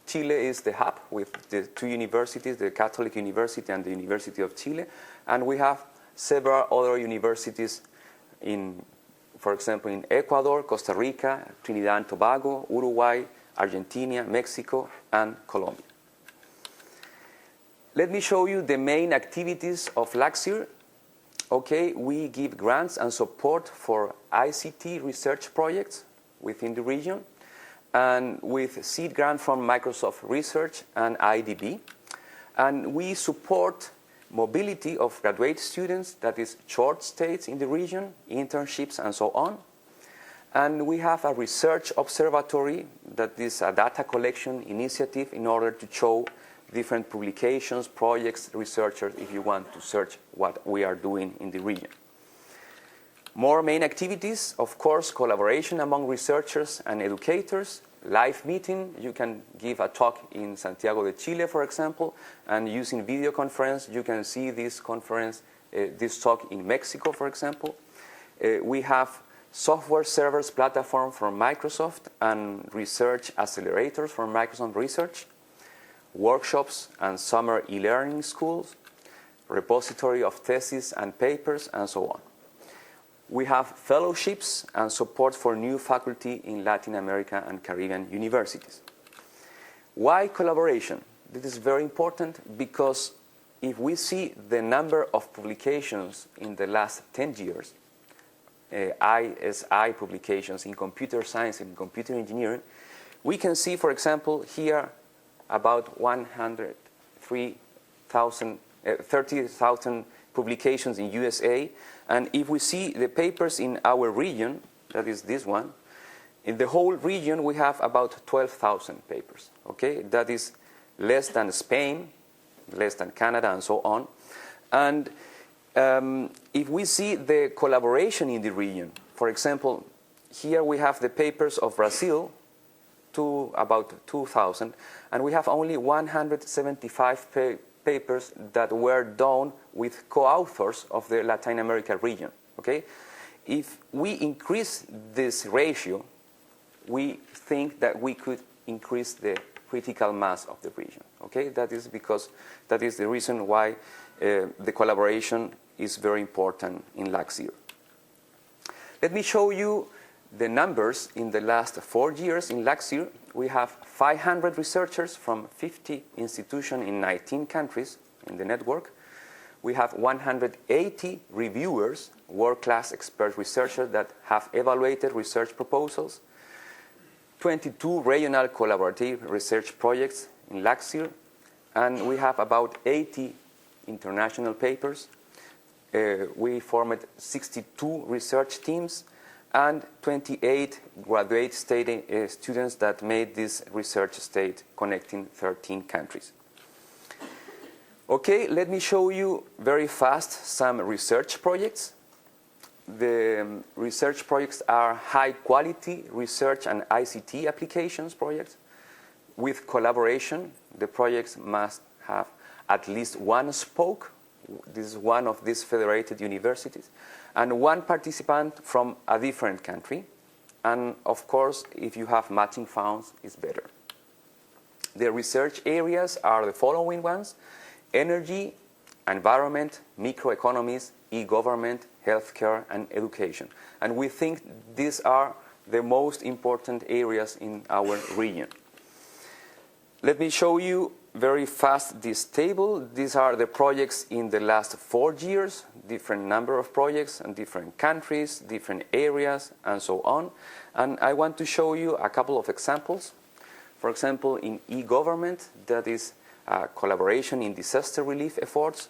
Chile is the hub with the 2 universities, the Catholic University and the University of Chile, and we have several other universities in, for example, in Ecuador, Costa Rica, Trinidad and Tobago, Uruguay, Argentina, Mexico, and Colombia. Let me show you the main activities of LACSIR. Okay, we give grants and support for ICT research projects within the region, and with seed grant from Microsoft Research and IDB. And we support mobility of graduate students, that is short stays in the region, internships, and so on. And we have a research observatory that is a data collection initiative in order to show different publications, projects, researchers, if you want to search what we are doing in the region. More main activities, of course, collaboration among researchers and educators, live meeting. You can give a talk in Santiago de Chile, for example, and using video conference, you can see this conference, this talk in Mexico, for example. We have software servers platform from Microsoft and research accelerators from Microsoft Research, workshops and summer e-learning schools, repository of theses and papers, and so on. We have fellowships and support for new faculty in Latin America and Caribbean universities. Why collaboration? This is very important because if we see the number of publications in the last 10 years, ISI publications in computer science and computer engineering, we can see, for example, here about 30,000 publications in USA. And if we see the papers in our region, that is this one, in the whole region we have about 12,000 papers. Okay, that is less than Spain, less than Canada, and so on. And if we see the collaboration in the region, for example, here we have the papers of Brazil, about 2,000, and we have only 175 papers that were done with co-authors of the Latin America region. Okay, if we increase this ratio, we think that we could increase the critical mass of the region. Okay, that is because that is the reason why the collaboration is very important in LACSIR. Let me show you the numbers in the last 4 years in LACSIR. We have 500 researchers from 50 institutions in 19 countries in the network. We have 180 reviewers, world-class expert researchers that have evaluated research proposals, 22 regional collaborative research projects in LACSIR, and we have about 80 international papers. We formed 62 research teams and 28 graduate students that made this research state connecting 13 countries. Okay, let me show you very fast some research projects. The research projects are high-quality research and ICT applications projects. With collaboration, the projects must have at least one spoke. This is one of these federated universities, and one participant from a different country. And of course, if you have matching funds, it's better. The research areas are the following ones: energy, environment, microeconomies, e-government, healthcare, and education. And we think these are the most important areas in our region. Let me show you very fast this table. These are the projects in the last 4 years, different number of projects and different countries, different areas, and so on. And I want to show you a couple of examples. For example, in e-government, that is collaboration in disaster relief efforts.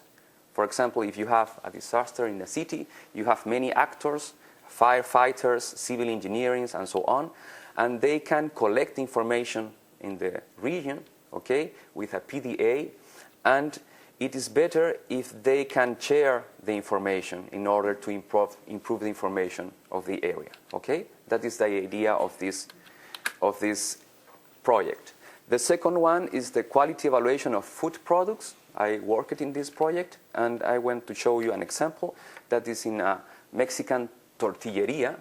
For example, if you have a disaster in a city, you have many actors, firefighters, civil engineering, and so on, and they can collect information in the region, okay, with a PDA, and it is better if they can share the information in order to improve the information of the area, okay? That is the idea of this project. The second one is the quality evaluation of food products. I worked in this project, and I want to show you an example that is in a Mexican tortilleria,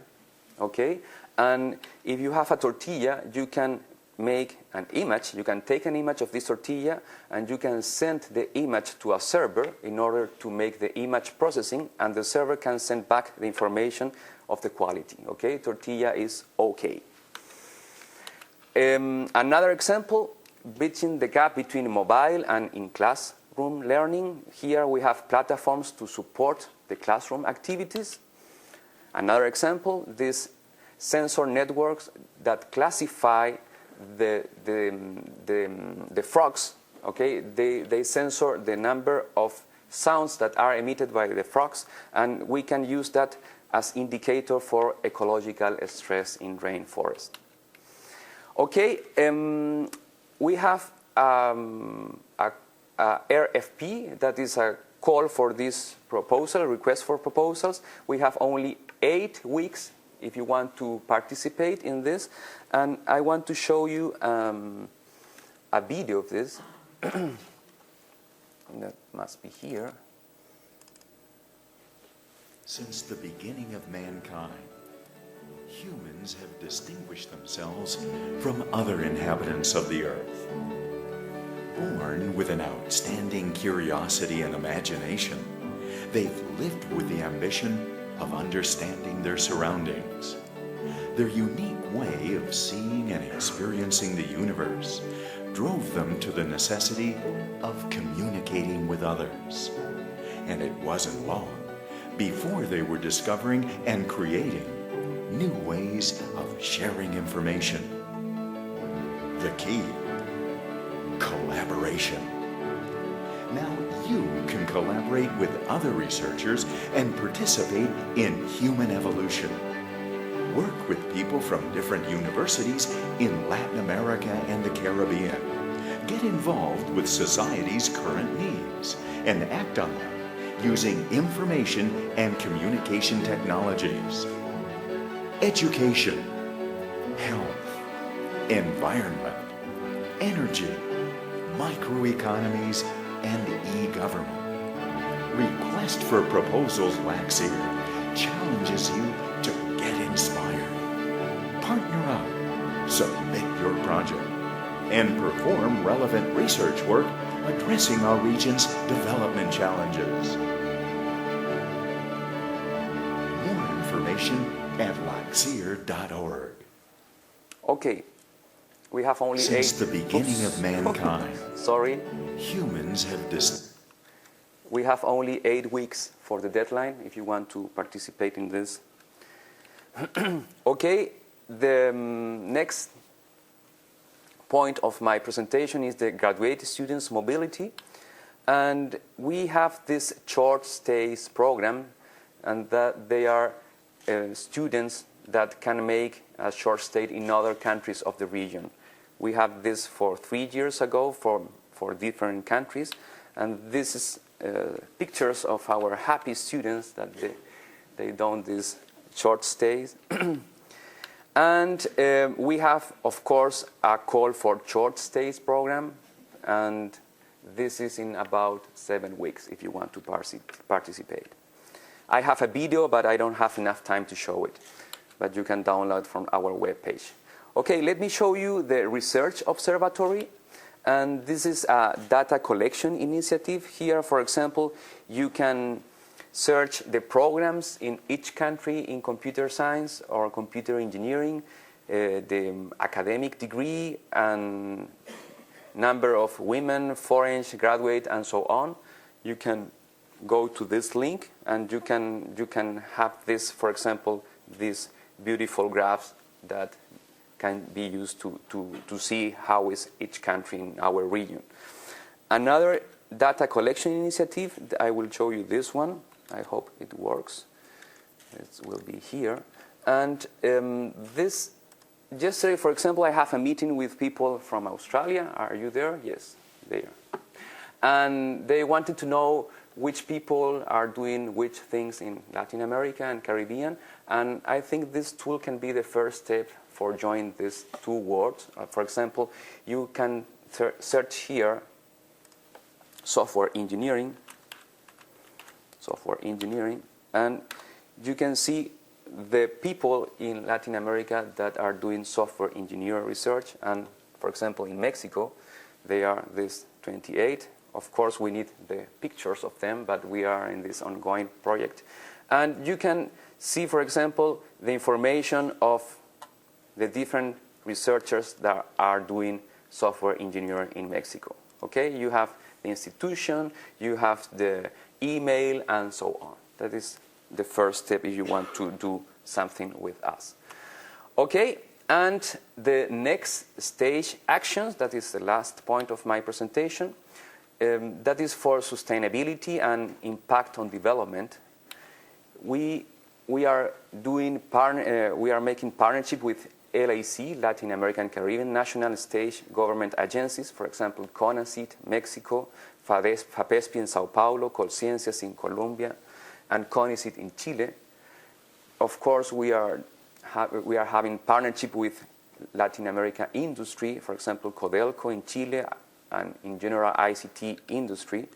okay? And if you have a tortilla, you can make an image. You can take an image of this tortilla, and you can send the image to a server in order to make the image processing, and the server can send back the information of the quality, okay? Tortilla is okay. Another example, bridging the gap between mobile and in classroom learning. Here we have platforms to support the classroom activities. Another example, these sensor networks that classify the frogs, okay? They sensor the number of sounds that are emitted by the frogs, and we can use that as indicator for ecological stress in rainforest. Okay, we have a RFP, that is a call for this proposal, request for proposals. We have only 8 weeks if you want to participate in this, and I want to show you a video of this. That must be here. Since the beginning of mankind, humans have distinguished themselves from other inhabitants of the earth. Born with an outstanding curiosity and imagination, they've lived with the ambition of understanding their surroundings. Their unique way of seeing and experiencing the universe drove them to the necessity of communicating with others. And it wasn't long before they were discovering and creating new ways of sharing information. The key: collaboration. Now you can collaborate with other researchers and participate in human evolution. Work with people from different universities in Latin America and the Caribbean. Get involved with society's current needs and act on them using information and communication technologies. Education, health, environment, energy, microeconomies, and e-government. Request for Proposals LACSIR challenges you to get inspired. Partner up, submit your project, and perform relevant research work addressing our region's development challenges. More information at laxir.org. Okay, we have only Since the beginning of mankind, Sorry. humans have We have only 8 weeks for the deadline if you want to participate in this. Okay, the next point of my presentation is the graduate students mobility. And we have this short stays program, and that they are students that can make a short stay in other countries of the region. We have this for 3 years ago for different countries, and this is pictures of our happy students that they done these short stays. And we have, of course, a call for short stays program, and this is in about 7 weeks if you want to participate. I have a video, but I don't have enough time to show it, but you can download from our webpage. Okay, let me show you the research observatory. And this is a data collection initiative. Here, for example, you can search the programs in each country in computer science or computer engineering, the academic degree and number of women, foreign graduate, and so on. You can go to this link, and you can have this, for example, these beautiful graphs that can be used to see how is each country in our region. Another data collection initiative, I will show you this one. I hope it works. It will be here. And this, yesterday, for example, I have a meeting with people from Australia. Are you there? Yes, there. And they wanted to know which people are doing which things in Latin America and Caribbean. And I think this tool can be the first step for joining these two words. For example, you can search here software engineering, and you can see the people in Latin America that are doing software engineer research. And for example, in Mexico, they are this 28. Of course, we need the pictures of them, but we are in this ongoing project. And you can see, for example, the information of the different researchers that are doing software engineering in Mexico. Okay, you have the institution, you have the email, and so on. That is the first step if you want to do something with us. Okay, and the next stage, actions, that is the last point of my presentation. That is for sustainability and impact on development. We are making partnership with LAC, Latin American Caribbean, national state government agencies, for example, Bonacic, Mexico, FAPESP in Sao Paulo, Colciencias in Colombia, and CONICIT in Chile. Of course, we are having partnership with Latin America industry, for example, Codelco in Chile, and in general ICT industry.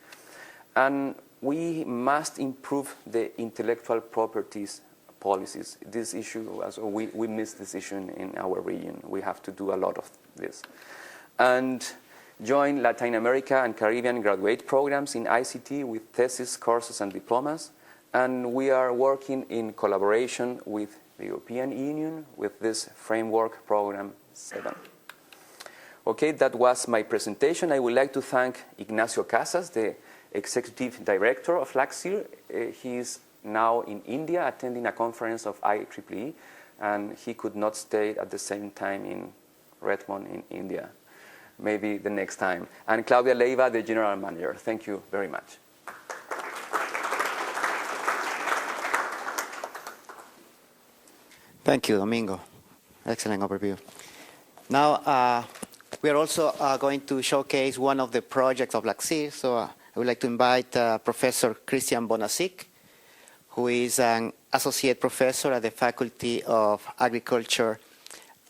And we must improve the intellectual properties policies. This issue, we miss this issue in our region. We have to do a lot of this. And join Latin America and Caribbean graduate programs in ICT with thesis, courses, and diplomas. And we are working in collaboration with the European Union with this framework program 7. Okay, that was my presentation. I would like to thank Ignacio Casas, the Executive Director of LACSIR. He is now in India attending a conference of IEEE, and he could not stay at the same time in Redmond in India. Maybe the next time. And Claudia Leiva, the General Manager. Thank you very much. Thank you, Domingo. Excellent overview. Now, we are also going to showcase one of the projects of LACSIR. So I would like to invite Professor Christian Bonacic, who is an associate professor at the Faculty of Agriculture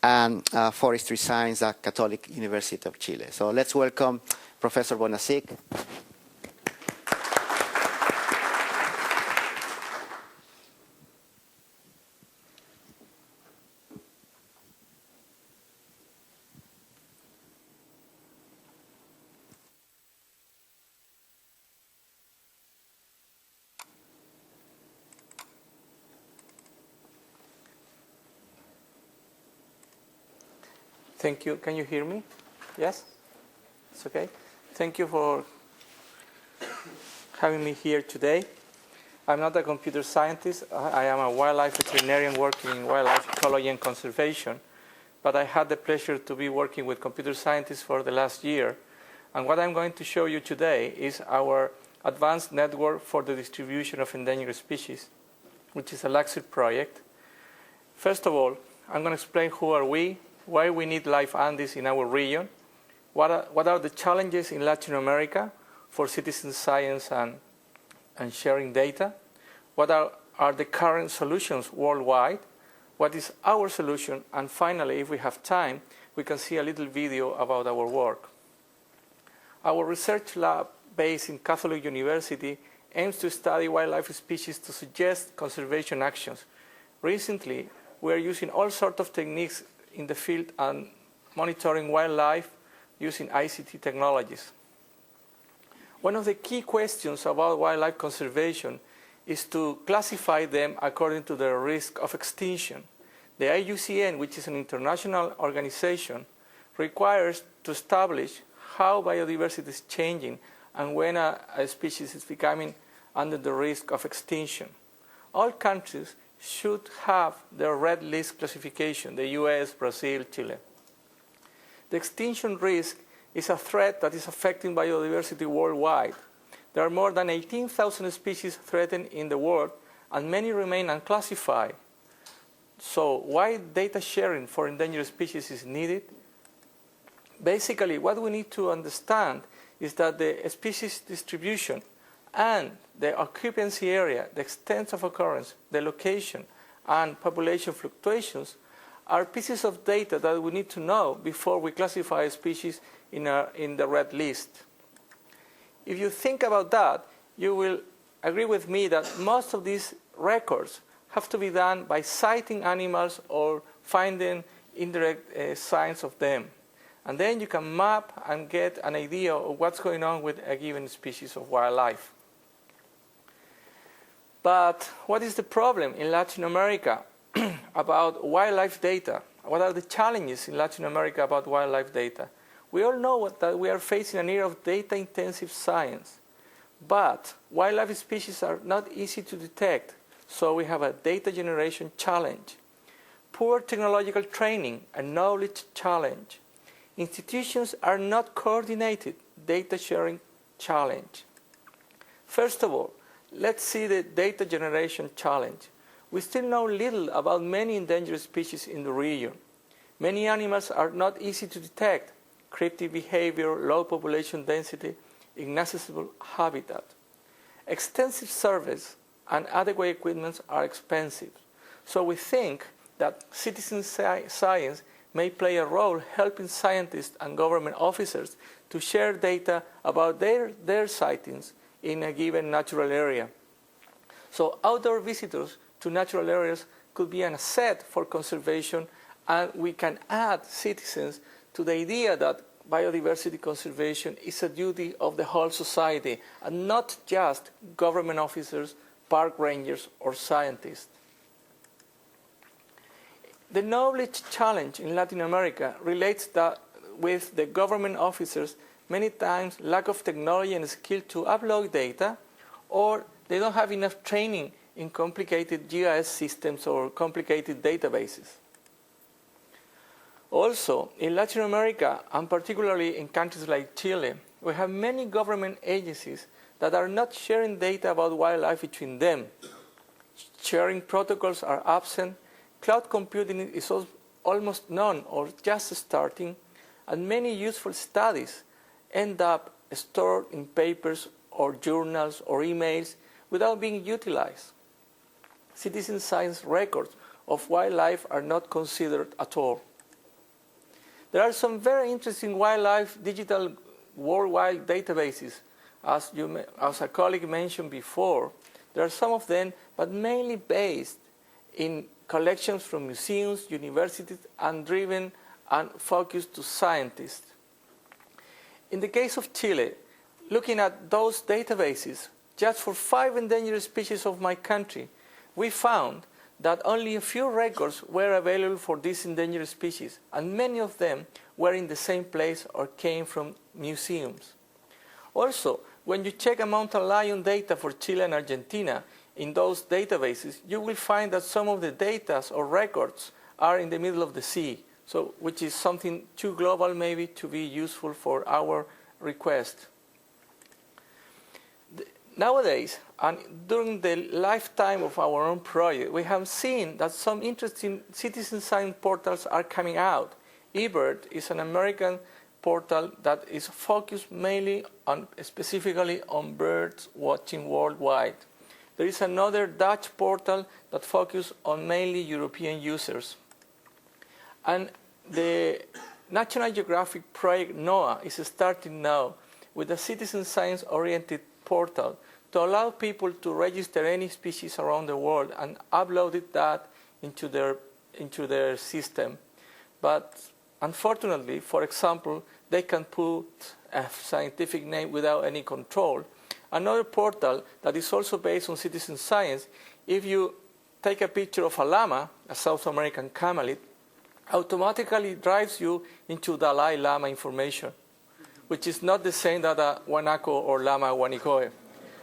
and Forestry Science at Catholic University of Chile. So let's welcome Professor Bonacic. Thank you. Can you hear me? Yes? It's okay. Thank you for having me here today. I'm not a computer scientist. I am a wildlife veterinarian working in wildlife ecology and conservation. But I had the pleasure to be working with computer scientists for the last year. And what I'm going to show you today is our advanced network for the distribution of endangered species, which is a LACSIR project. First of all, I'm going to explain who are we, why we need Life Andes in our region, what are the challenges in Latin America for citizen science and sharing data, what are the current solutions worldwide, what is our solution, and finally, if we have time, we can see a little video about our work. Our research lab based in Catholic University aims to study wildlife species to suggest conservation actions. Recently, we are using all sorts of techniques in the field and monitoring wildlife using ICT technologies. One of the key questions about wildlife conservation is to classify them according to their risk of extinction. The IUCN, which is an international organization, requires to establish how biodiversity is changing and when a species is becoming under the risk of extinction. All countries should have their red list classification, the US, Brazil, Chile. The extinction risk is a threat that is affecting biodiversity worldwide. There are more than 18,000 species threatened in the world, and many remain unclassified. So why data sharing for endangered species is needed? Basically, what we need to understand is that the species distribution and the occupancy area, the extent of occurrence, the location, and population fluctuations are pieces of data that we need to know before we classify a species in the red list. If you think about that, you will agree with me that most of these records have to be done by citing animals or finding indirect signs of them. And then you can map and get an idea of what's going on with a given species of wildlife. But what is the problem in Latin America about wildlife data? What are the challenges in Latin America about wildlife data? We all know that we are facing an era of data-intensive science. But wildlife species are not easy to detect, so we have a data generation challenge. Poor technological training, a knowledge challenge. Institutions are not coordinated, data sharing challenge. First of all, let's see the data generation challenge. We still know little about many endangered species in the region. Many animals are not easy to detect: cryptic behavior, low population density, inaccessible habitat. Extensive surveys and adequate equipment are expensive. So we think that citizen science may play a role helping scientists and government officers to share data about their sightings in a given natural area. So outdoor visitors to natural areas could be an asset for conservation, and we can add citizens to the idea that biodiversity conservation is a duty of the whole society and not just government officers, park rangers, or scientists. The knowledge challenge in Latin America relates with the government officers many times lack of technology and skill to upload data, or they don't have enough training in complicated GIS systems or complicated databases. Also, in Latin America, and particularly in countries like Chile, we have many government agencies that are not sharing data about wildlife between them. Sharing protocols are absent, cloud computing is almost none or just starting, and many useful studies end up stored in papers or journals or emails without being utilized. Citizen science records of wildlife are not considered at all. There are some very interesting wildlife digital worldwide databases. As a colleague mentioned before, there are some of them, but mainly based in collections from museums, universities, and driven and focused to scientists. In the case of Chile, looking at those databases, just for 5 endangered species of my country, we found that only a few records were available for these endangered species, and many of them were in the same place or came from museums. Also, when you check a mountain lion data for Chile and Argentina in those databases, you will find that some of the data or records are in the middle of the sea, so which is something too global maybe to be useful for our request. Nowadays, and during the lifetime of our own project, we have seen that some interesting citizen science portals are coming out. eBird is an American portal that is focused mainly on, specifically on birds watching worldwide. There is another Dutch portal that focuses on mainly European users. And the National Geographic project NOAA is starting now with a citizen science-oriented portal to allow people to register any species around the world and upload that into their system. But unfortunately, for example, they can put a scientific name without any control. Another portal that is also based on citizen science, if you take a picture of a llama, a South American camelid, automatically drives you into Dalai Lama information, which is not the same that a guanaco or llama guanicoe.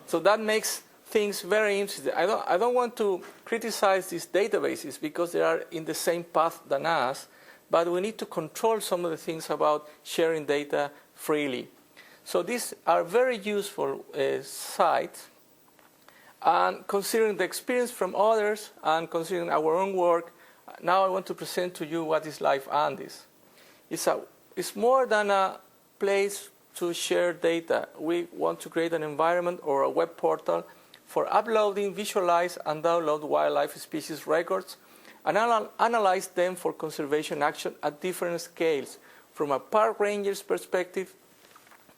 So that makes things very interesting. I don't want to criticize these databases because they are in the same path than us, but we need to control some of the things about sharing data freely. So these are very useful sites. And considering the experience from others and considering our own work, now I want to present to you what is Life Andes. It's more than a place to share data. We want to create an environment or a web portal for uploading, visualize, and download wildlife species records and analyze them for conservation action at different scales, from a park ranger's perspective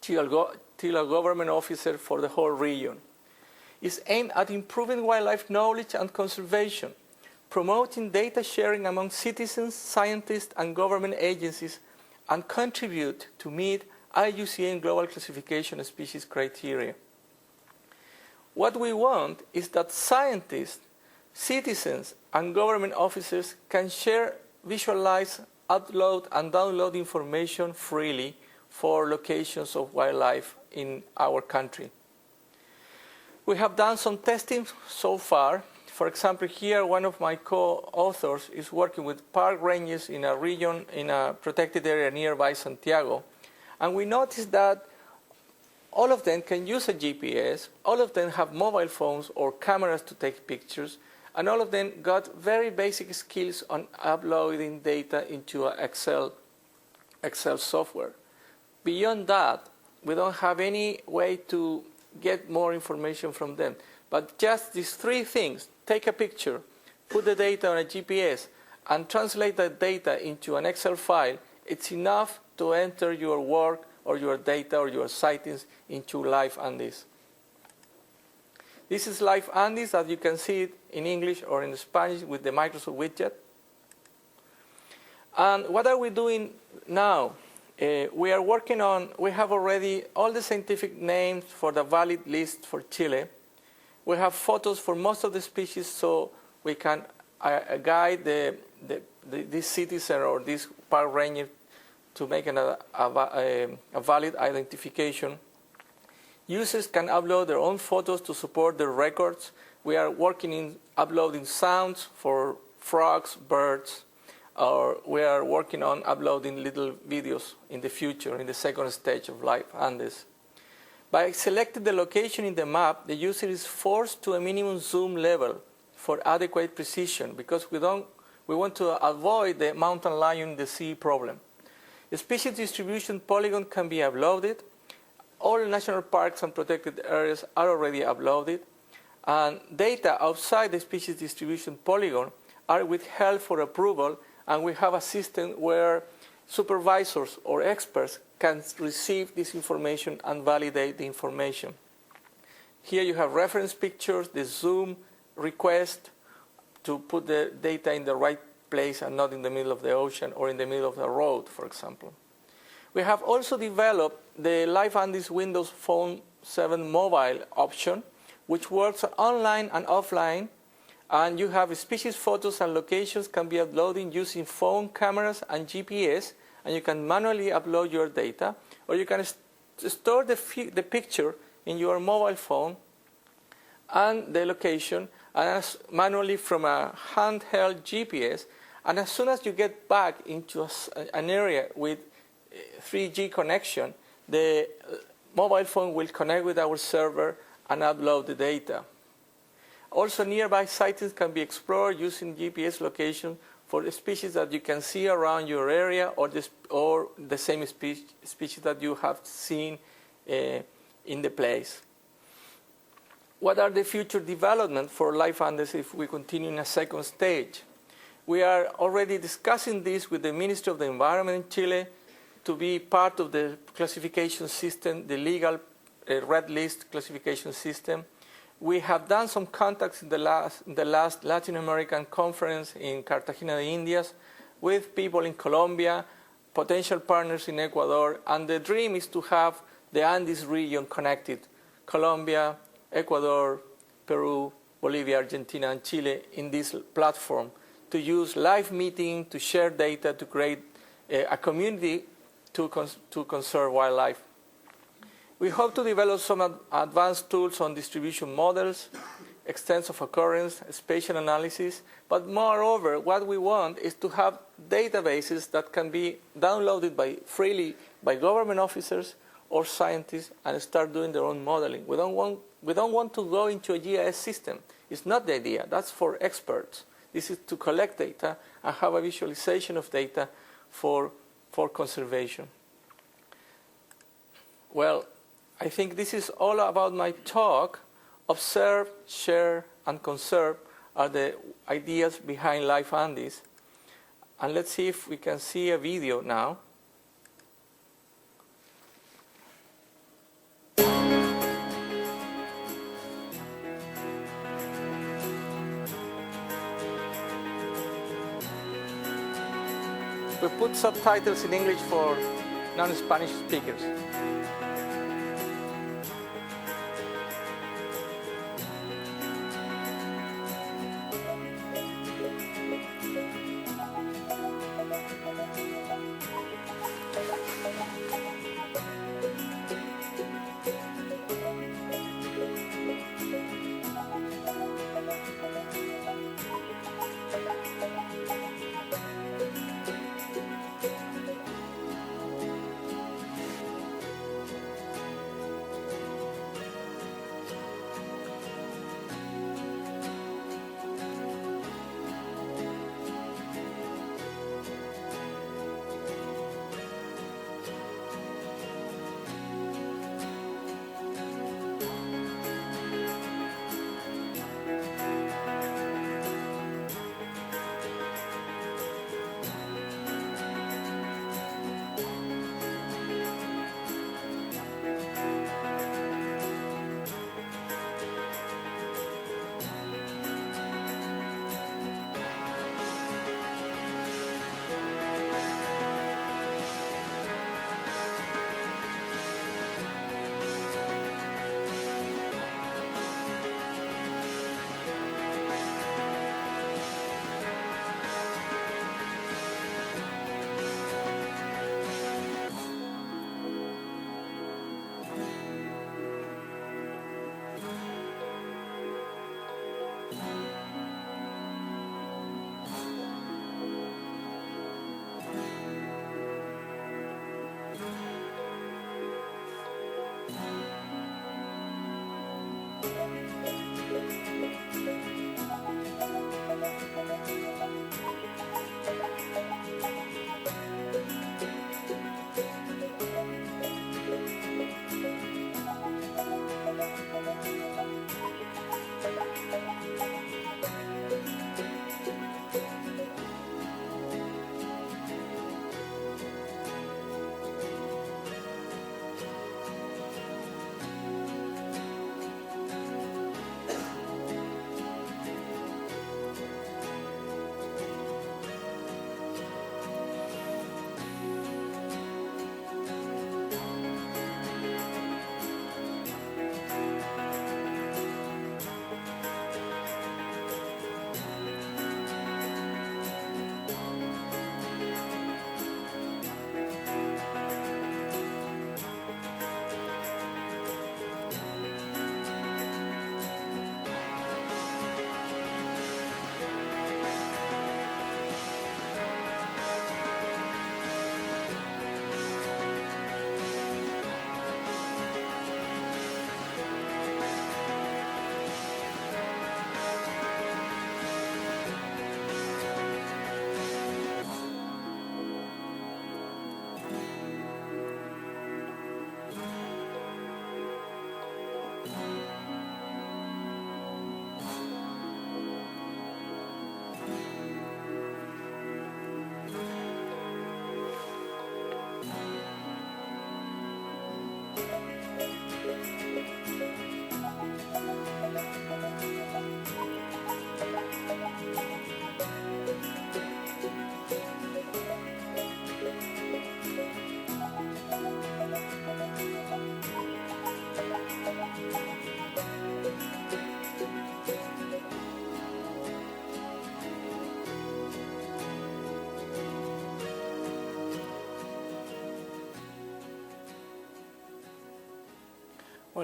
to a government officer for the whole region. It's aimed at improving wildlife knowledge and conservation, promoting data sharing among citizens, scientists, and government agencies, and contribute to meet IUCN Global Classification Species criteria. What we want is that scientists, citizens, and government officers can share, visualize, upload, and download information freely for locations of wildlife in our country. We have done some testing so far. For example, here one of my co-authors is working with park rangers in a region, in a protected area nearby Santiago. And we noticed that all of them can use a GPS, all of them have mobile phones or cameras to take pictures, and all of them got very basic skills on uploading data into Excel software. Beyond that, we don't have any way to get more information from them. But just these three things: take a picture, put the data on a GPS, and translate that data into an Excel file, it's enough to enter your work or your data or your sightings into Life Andes. This is Life Andes, as you can see it in English or in Spanish with the Microsoft widget. And what are we doing now? We have already all the scientific names for the valid list for Chile. We have photos for most of the species, so we can guide this citizen or this park ranger to make a valid identification. Users can upload their own photos to support their records. We are working in uploading sounds for frogs, birds, or we are working on uploading little videos in the future, in the second stage of Life Andes. By selecting the location in the map, the user is forced to a minimum zoom level for adequate precision, because we want to avoid the mountain lion in the sea problem. The species distribution polygon can be uploaded. All national parks and protected areas are already uploaded. And data outside the species distribution polygon are withheld for approval, and we have a system where supervisors or experts can receive this information and validate the information. Here you have reference pictures, the zoom request to put the data in the right place and not in the middle of the ocean or in the middle of the road, for example. We have also developed the Life Andes Windows Phone 7 mobile option, which works online and offline, And you have species photos and locations can be uploaded using phone cameras and GPS, and you can manually upload your data, or you can store the picture in your mobile phone and the location and manually from a handheld GPS. And as soon as you get back into an area with 3G connection, the mobile phone will connect with our server and upload the data. Also, nearby sightings can be explored using GPS location for the species that you can see around your area, or the same species that you have seen in the place. What are the future developments for life Andes if we continue in a second stage? We are already discussing this with the Ministry of the Environment in Chile to be part of the classification system, the legal red list classification system. We have done some contacts in the last Latin American conference in Cartagena de Indias with people in Colombia, potential partners in Ecuador, and the dream is to have the Andes region connected, Colombia, Ecuador, Peru, Bolivia, Argentina, and Chile in this platform to use live meeting, to share data, to create a community to conserve wildlife. We hope to develop some advanced tools on distribution models, extents of occurrence, spatial analysis, but moreover, what we want is to have databases that can be downloaded freely by government officers or scientists and start doing their own modeling. We don't want to go into a GIS system. It's not the idea. That's for experts. This is to collect data and have a visualization of data for conservation. Well, I think this is all about my talk. Observe, share, and conserve are the ideas behind Life Andes. And let's see if we can see a video now. We put subtitles in English for non-Spanish speakers.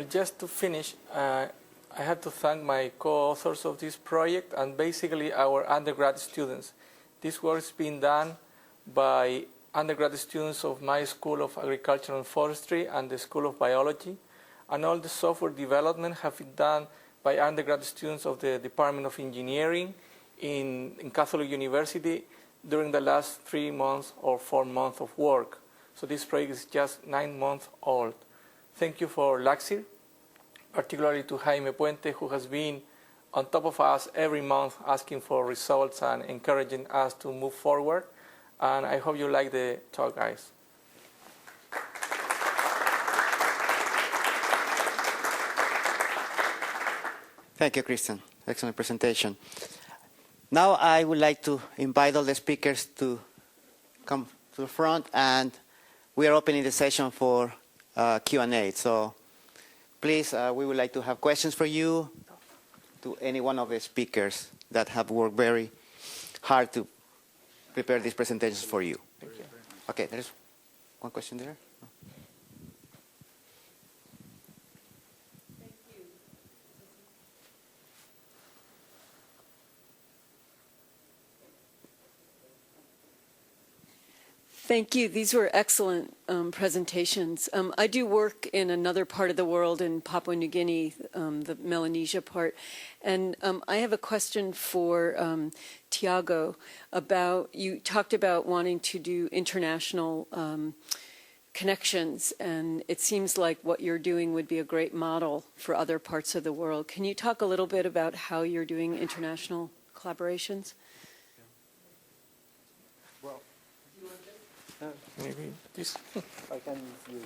Well, just to finish, I have to thank my co-authors of this project and basically our undergrad students. This work is being done by undergrad students of my School of Agriculture and Forestry and the School of Biology, and all the software development have been done by undergrad students of the Department of Engineering in Catholic University during the last 3 months or 4 months of work. So this project is just 9 months old. Thank you for LACSIR, particularly to Jaime Puente, who has been on top of us every month asking for results and encouraging us to move forward. And I hope you like the talk, guys. Thank you, Christian. Excellent presentation. Now I would like to invite all the speakers to come to the front, and we are opening the session for Q&A. So please, we would like to have questions for you, to any one of the speakers that have worked very hard to prepare these presentations for you. Thank you. Okay, there's one question there. Thank you. These were excellent presentations. I do work in another part of the world, in Papua New Guinea, the Melanesia part. And I have a question for Tiago about, you talked about wanting to do international connections, and it seems like what you're doing would be a great model for other parts of the world. Can you talk a little bit about how you're doing international collaborations? Maybe this. I can use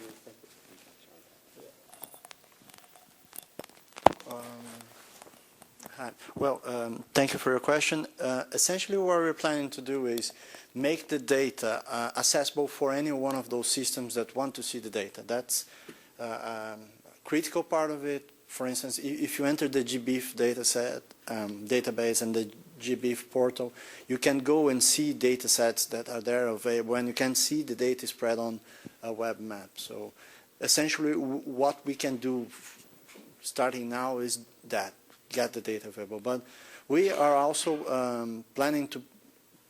it. Well, thank you for your question. Essentially, what we're planning to do is make the data accessible for any one of those systems that want to see the data. That's a critical part of it. For instance, if you enter the GBIF dataset database and the GBIF portal, you can go and see data sets that are there available, and you can see the data spread on a web map. So essentially what we can do starting now is that, get the data available. But we are also planning to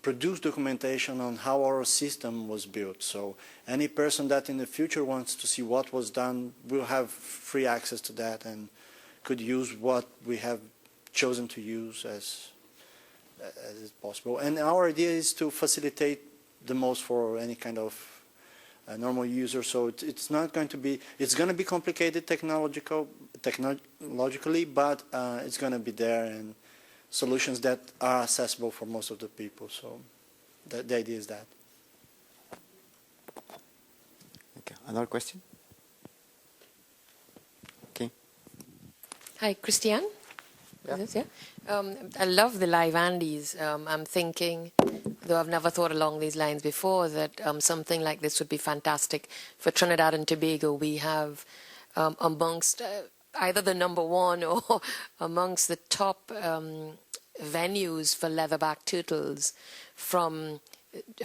produce documentation on how our system was built. So any person that in the future wants to see what was done will have free access to that and could use what we have chosen to use as is possible. And our idea is to facilitate the most for any kind of normal user. So it's not going to be, it's going to be complicated technologically, but it's going to be there, and solutions that are accessible for most of the people. So the idea is that. Okay, another question? Okay. Hi, Christian. Yeah. I love the live Andes. I'm thinking, though I've never thought along these lines before, that something like this would be fantastic for Trinidad and Tobago. We have amongst either the #1 or amongst the top venues for leatherback turtles from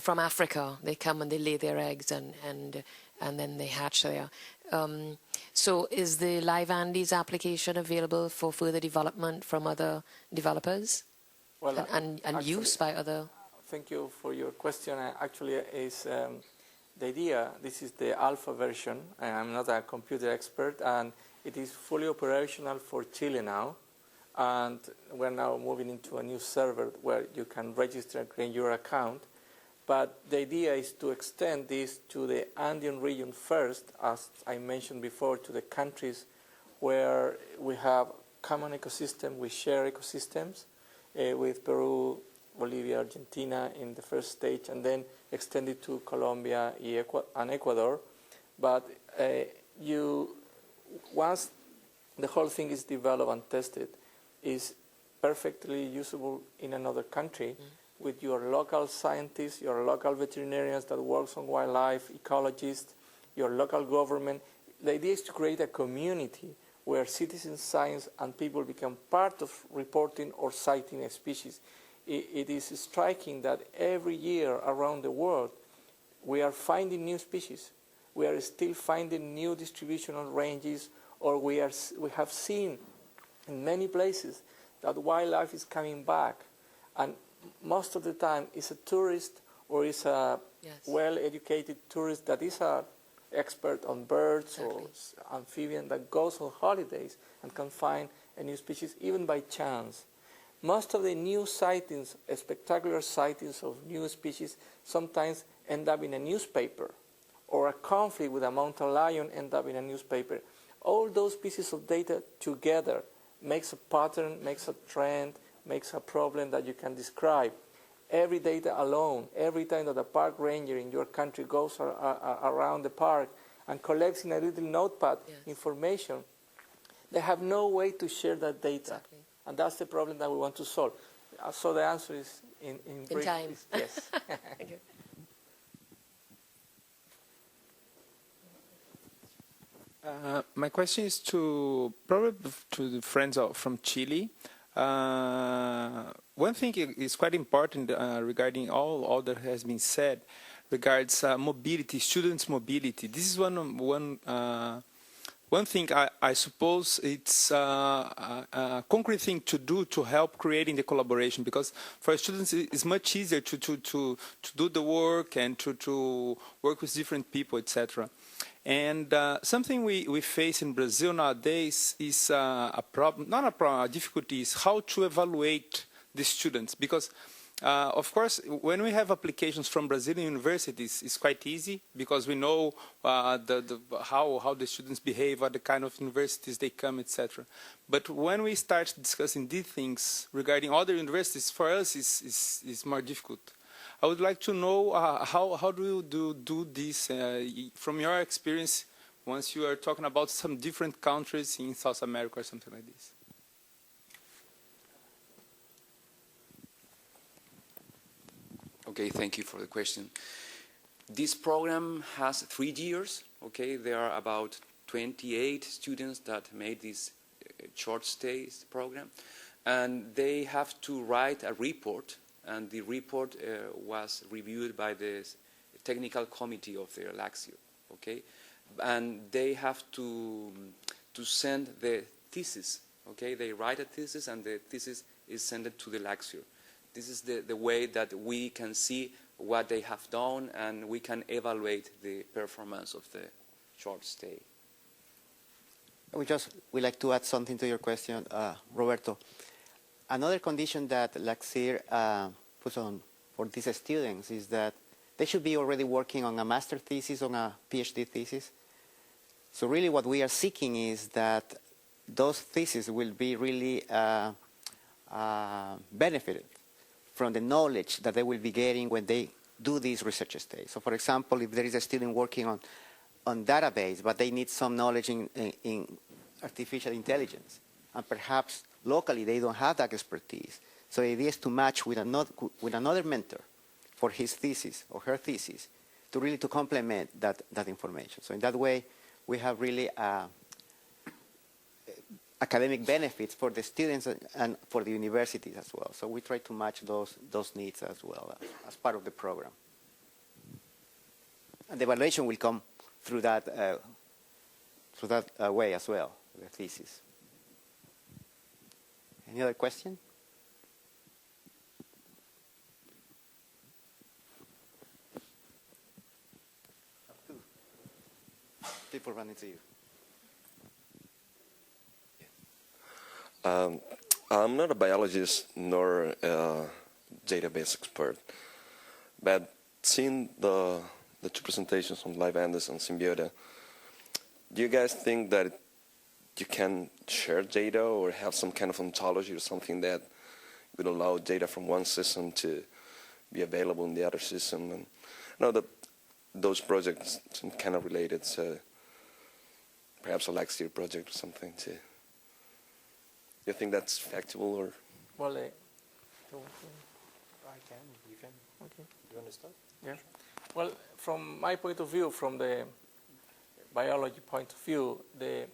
Africa. They come and they lay their eggs and then they hatch there. So is the Live Andes application available for further development from other developers? Well, and actually, use by other? Thank you for your question. Actually, is the idea, this is the alpha version. I'm not a computer expert, and it is fully operational for Chile now. And we're now moving into a new server where you can register and create your account. But the idea is to extend this to the Andean region first, as I mentioned before, to the countries where we have common ecosystem, we share ecosystems with Peru, Bolivia, Argentina in the first stage, and then extend it to Colombia and Ecuador. But once the whole thing is developed and tested, is perfectly usable in another country. With your local scientists, your local veterinarians that works on wildlife, ecologists, your local government. The idea is to create a community where citizen science and people become part of reporting or citing a species. It is striking that every year around the world we are finding new species. We are still finding new distributional ranges or we have seen in many places that wildlife is coming back, and most of the time it's a tourist or it's a well-educated tourist that is an expert on birds or amphibian that goes on holidays and can find a new species even by chance. Most of the new sightings, spectacular sightings of new species, sometimes end up in a newspaper, or a conflict with a mountain lion end up in a newspaper. All those pieces of data together makes a pattern, makes a trend, makes a problem that you can describe. Every data alone, every time that a park ranger in your country goes around the park and collects in a little notepad information, they have no way to share that data. Exactly. And that's the problem that we want to solve. So the answer is in brief. time. Yes. Thank you. My question is probably to the friends from Chile. One thing is quite important regarding all that has been said regards mobility, students' mobility. This is one thing I suppose it's a concrete thing to do to help creating the collaboration, because for students it's much easier to do the work and to work with different people, etc. And something we face in Brazil nowadays is a problem, not a problem, a difficulty is how to evaluate the students, because of course, when we have applications from Brazilian universities, it's quite easy because we know how the students behave, what the kind of universities they come, etc. But when we start discussing these things regarding other universities, for us, it's more difficult. I would like to know how do you do this from your experience once you are talking about some different countries in South America or something like this. Okay, thank you for the question. This program has 3 years. Okay, there are about 28 students that made this short stays program, and they have to write a report, and the report was reviewed by the technical committee of their LACSIO. Okay, and they have to send the thesis. Okay, they write a thesis, and the thesis is sent to the LACSIO. This is the way that we can see what they have done, and we can evaluate the performance of the short stay. We like to add something to your question, Roberto. Another condition that LACSIR puts on for these students is that they should be already working on a master thesis, on a PhD thesis. So really what we are seeking is that those theses will be really benefited from the knowledge that they will be getting when they do these research stays. So for example, if there is a student working on database, but they need some knowledge in artificial intelligence, and perhaps locally they don't have that expertise. So the idea is to match with another mentor for his thesis or her thesis to really to complement that information. So in that way, we have really academic benefits for the students and for the universities as well. So we try to match those needs as well as part of the program. And the evaluation will come through that way as well, the thesis. Any other question? People running to you. I'm not a biologist nor a database expert, but seeing the 2 presentations on LifeAndes and SinBiota, do you guys think that you can share data or have some kind of ontology or something that would allow data from one system to be available in the other system? And I know that those projects are kind of related, so perhaps a LACSIR project or something too. Do you think that's factible, or? Well, I can. You can. Okay. You want to start? Yeah. Well, from my point of view, from the biology point of view, the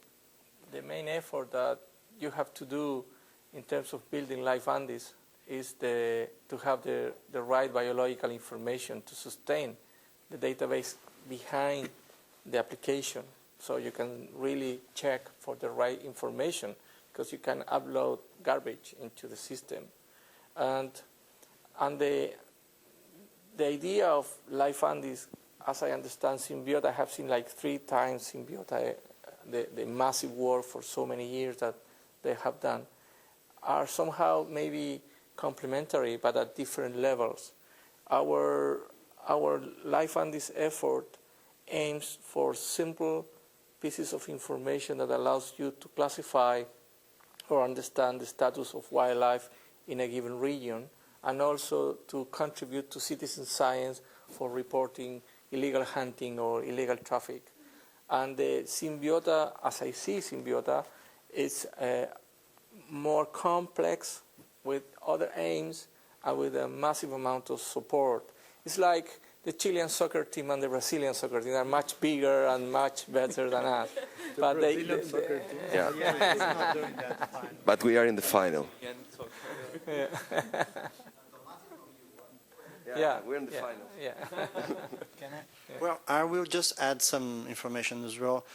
main effort that you have to do in terms of building LifeAndes is to have the right biological information to sustain the database behind the application. So you can really check for the right information because you can upload garbage into the system. And the idea of Life Andes, as I understand SinBiota, I have seen like 3 times SinBiota, the massive work for so many years that they have done, are somehow maybe complementary but at different levels. Our Life Andes effort aims for simple pieces of information that allows you to classify or understand the status of wildlife in a given region, and also to contribute to citizen science for reporting illegal hunting or illegal traffic. And the SinBiota, as I see SinBiota, is more complex with other aims and with a massive amount of support. It's like the Chilean soccer team and the Brazilian soccer team are much bigger and much better than us. But soccer team. Yeah. It's not doing that fine. But we are in the final. Yeah. Yeah, we're in the final. Yeah. Well, I will just add some information as well.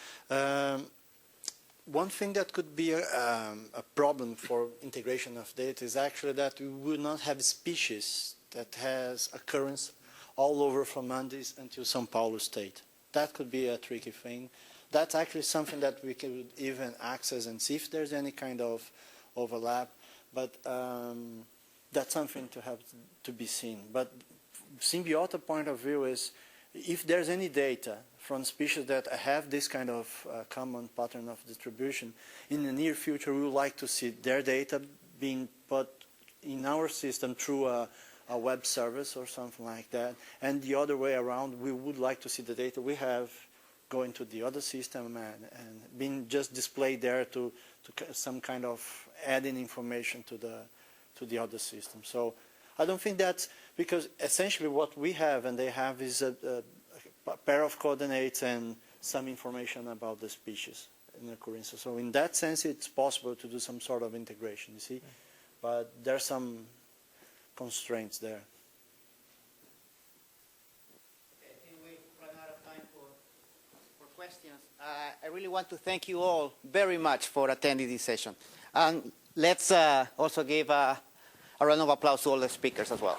One thing that could be a problem for integration of data is actually that we would not have species that has occurrence all over from Andes until São Paulo state. That could be a tricky thing. That's actually something that we could even access and see if there's any kind of overlap, but that's something to have to be seen. But SinBiota point of view is if there's any data from species that have this kind of common pattern of distribution, in the near future we would like to see their data being put in our system through a web service or something like that. And the other way around, we would like to see the data we have going to the other system and being just displayed there to some kind of adding information to the other system. So I don't think that's because essentially what we have and they have is a pair of coordinates and some information about the species in occurrence. So in that sense, it's possible to do some sort of integration, you see. But there's some constraints there. Okay, anyway, run out of time for questions. I really want to thank you all very much for attending this session. And let's also give a round of applause to all the speakers as well.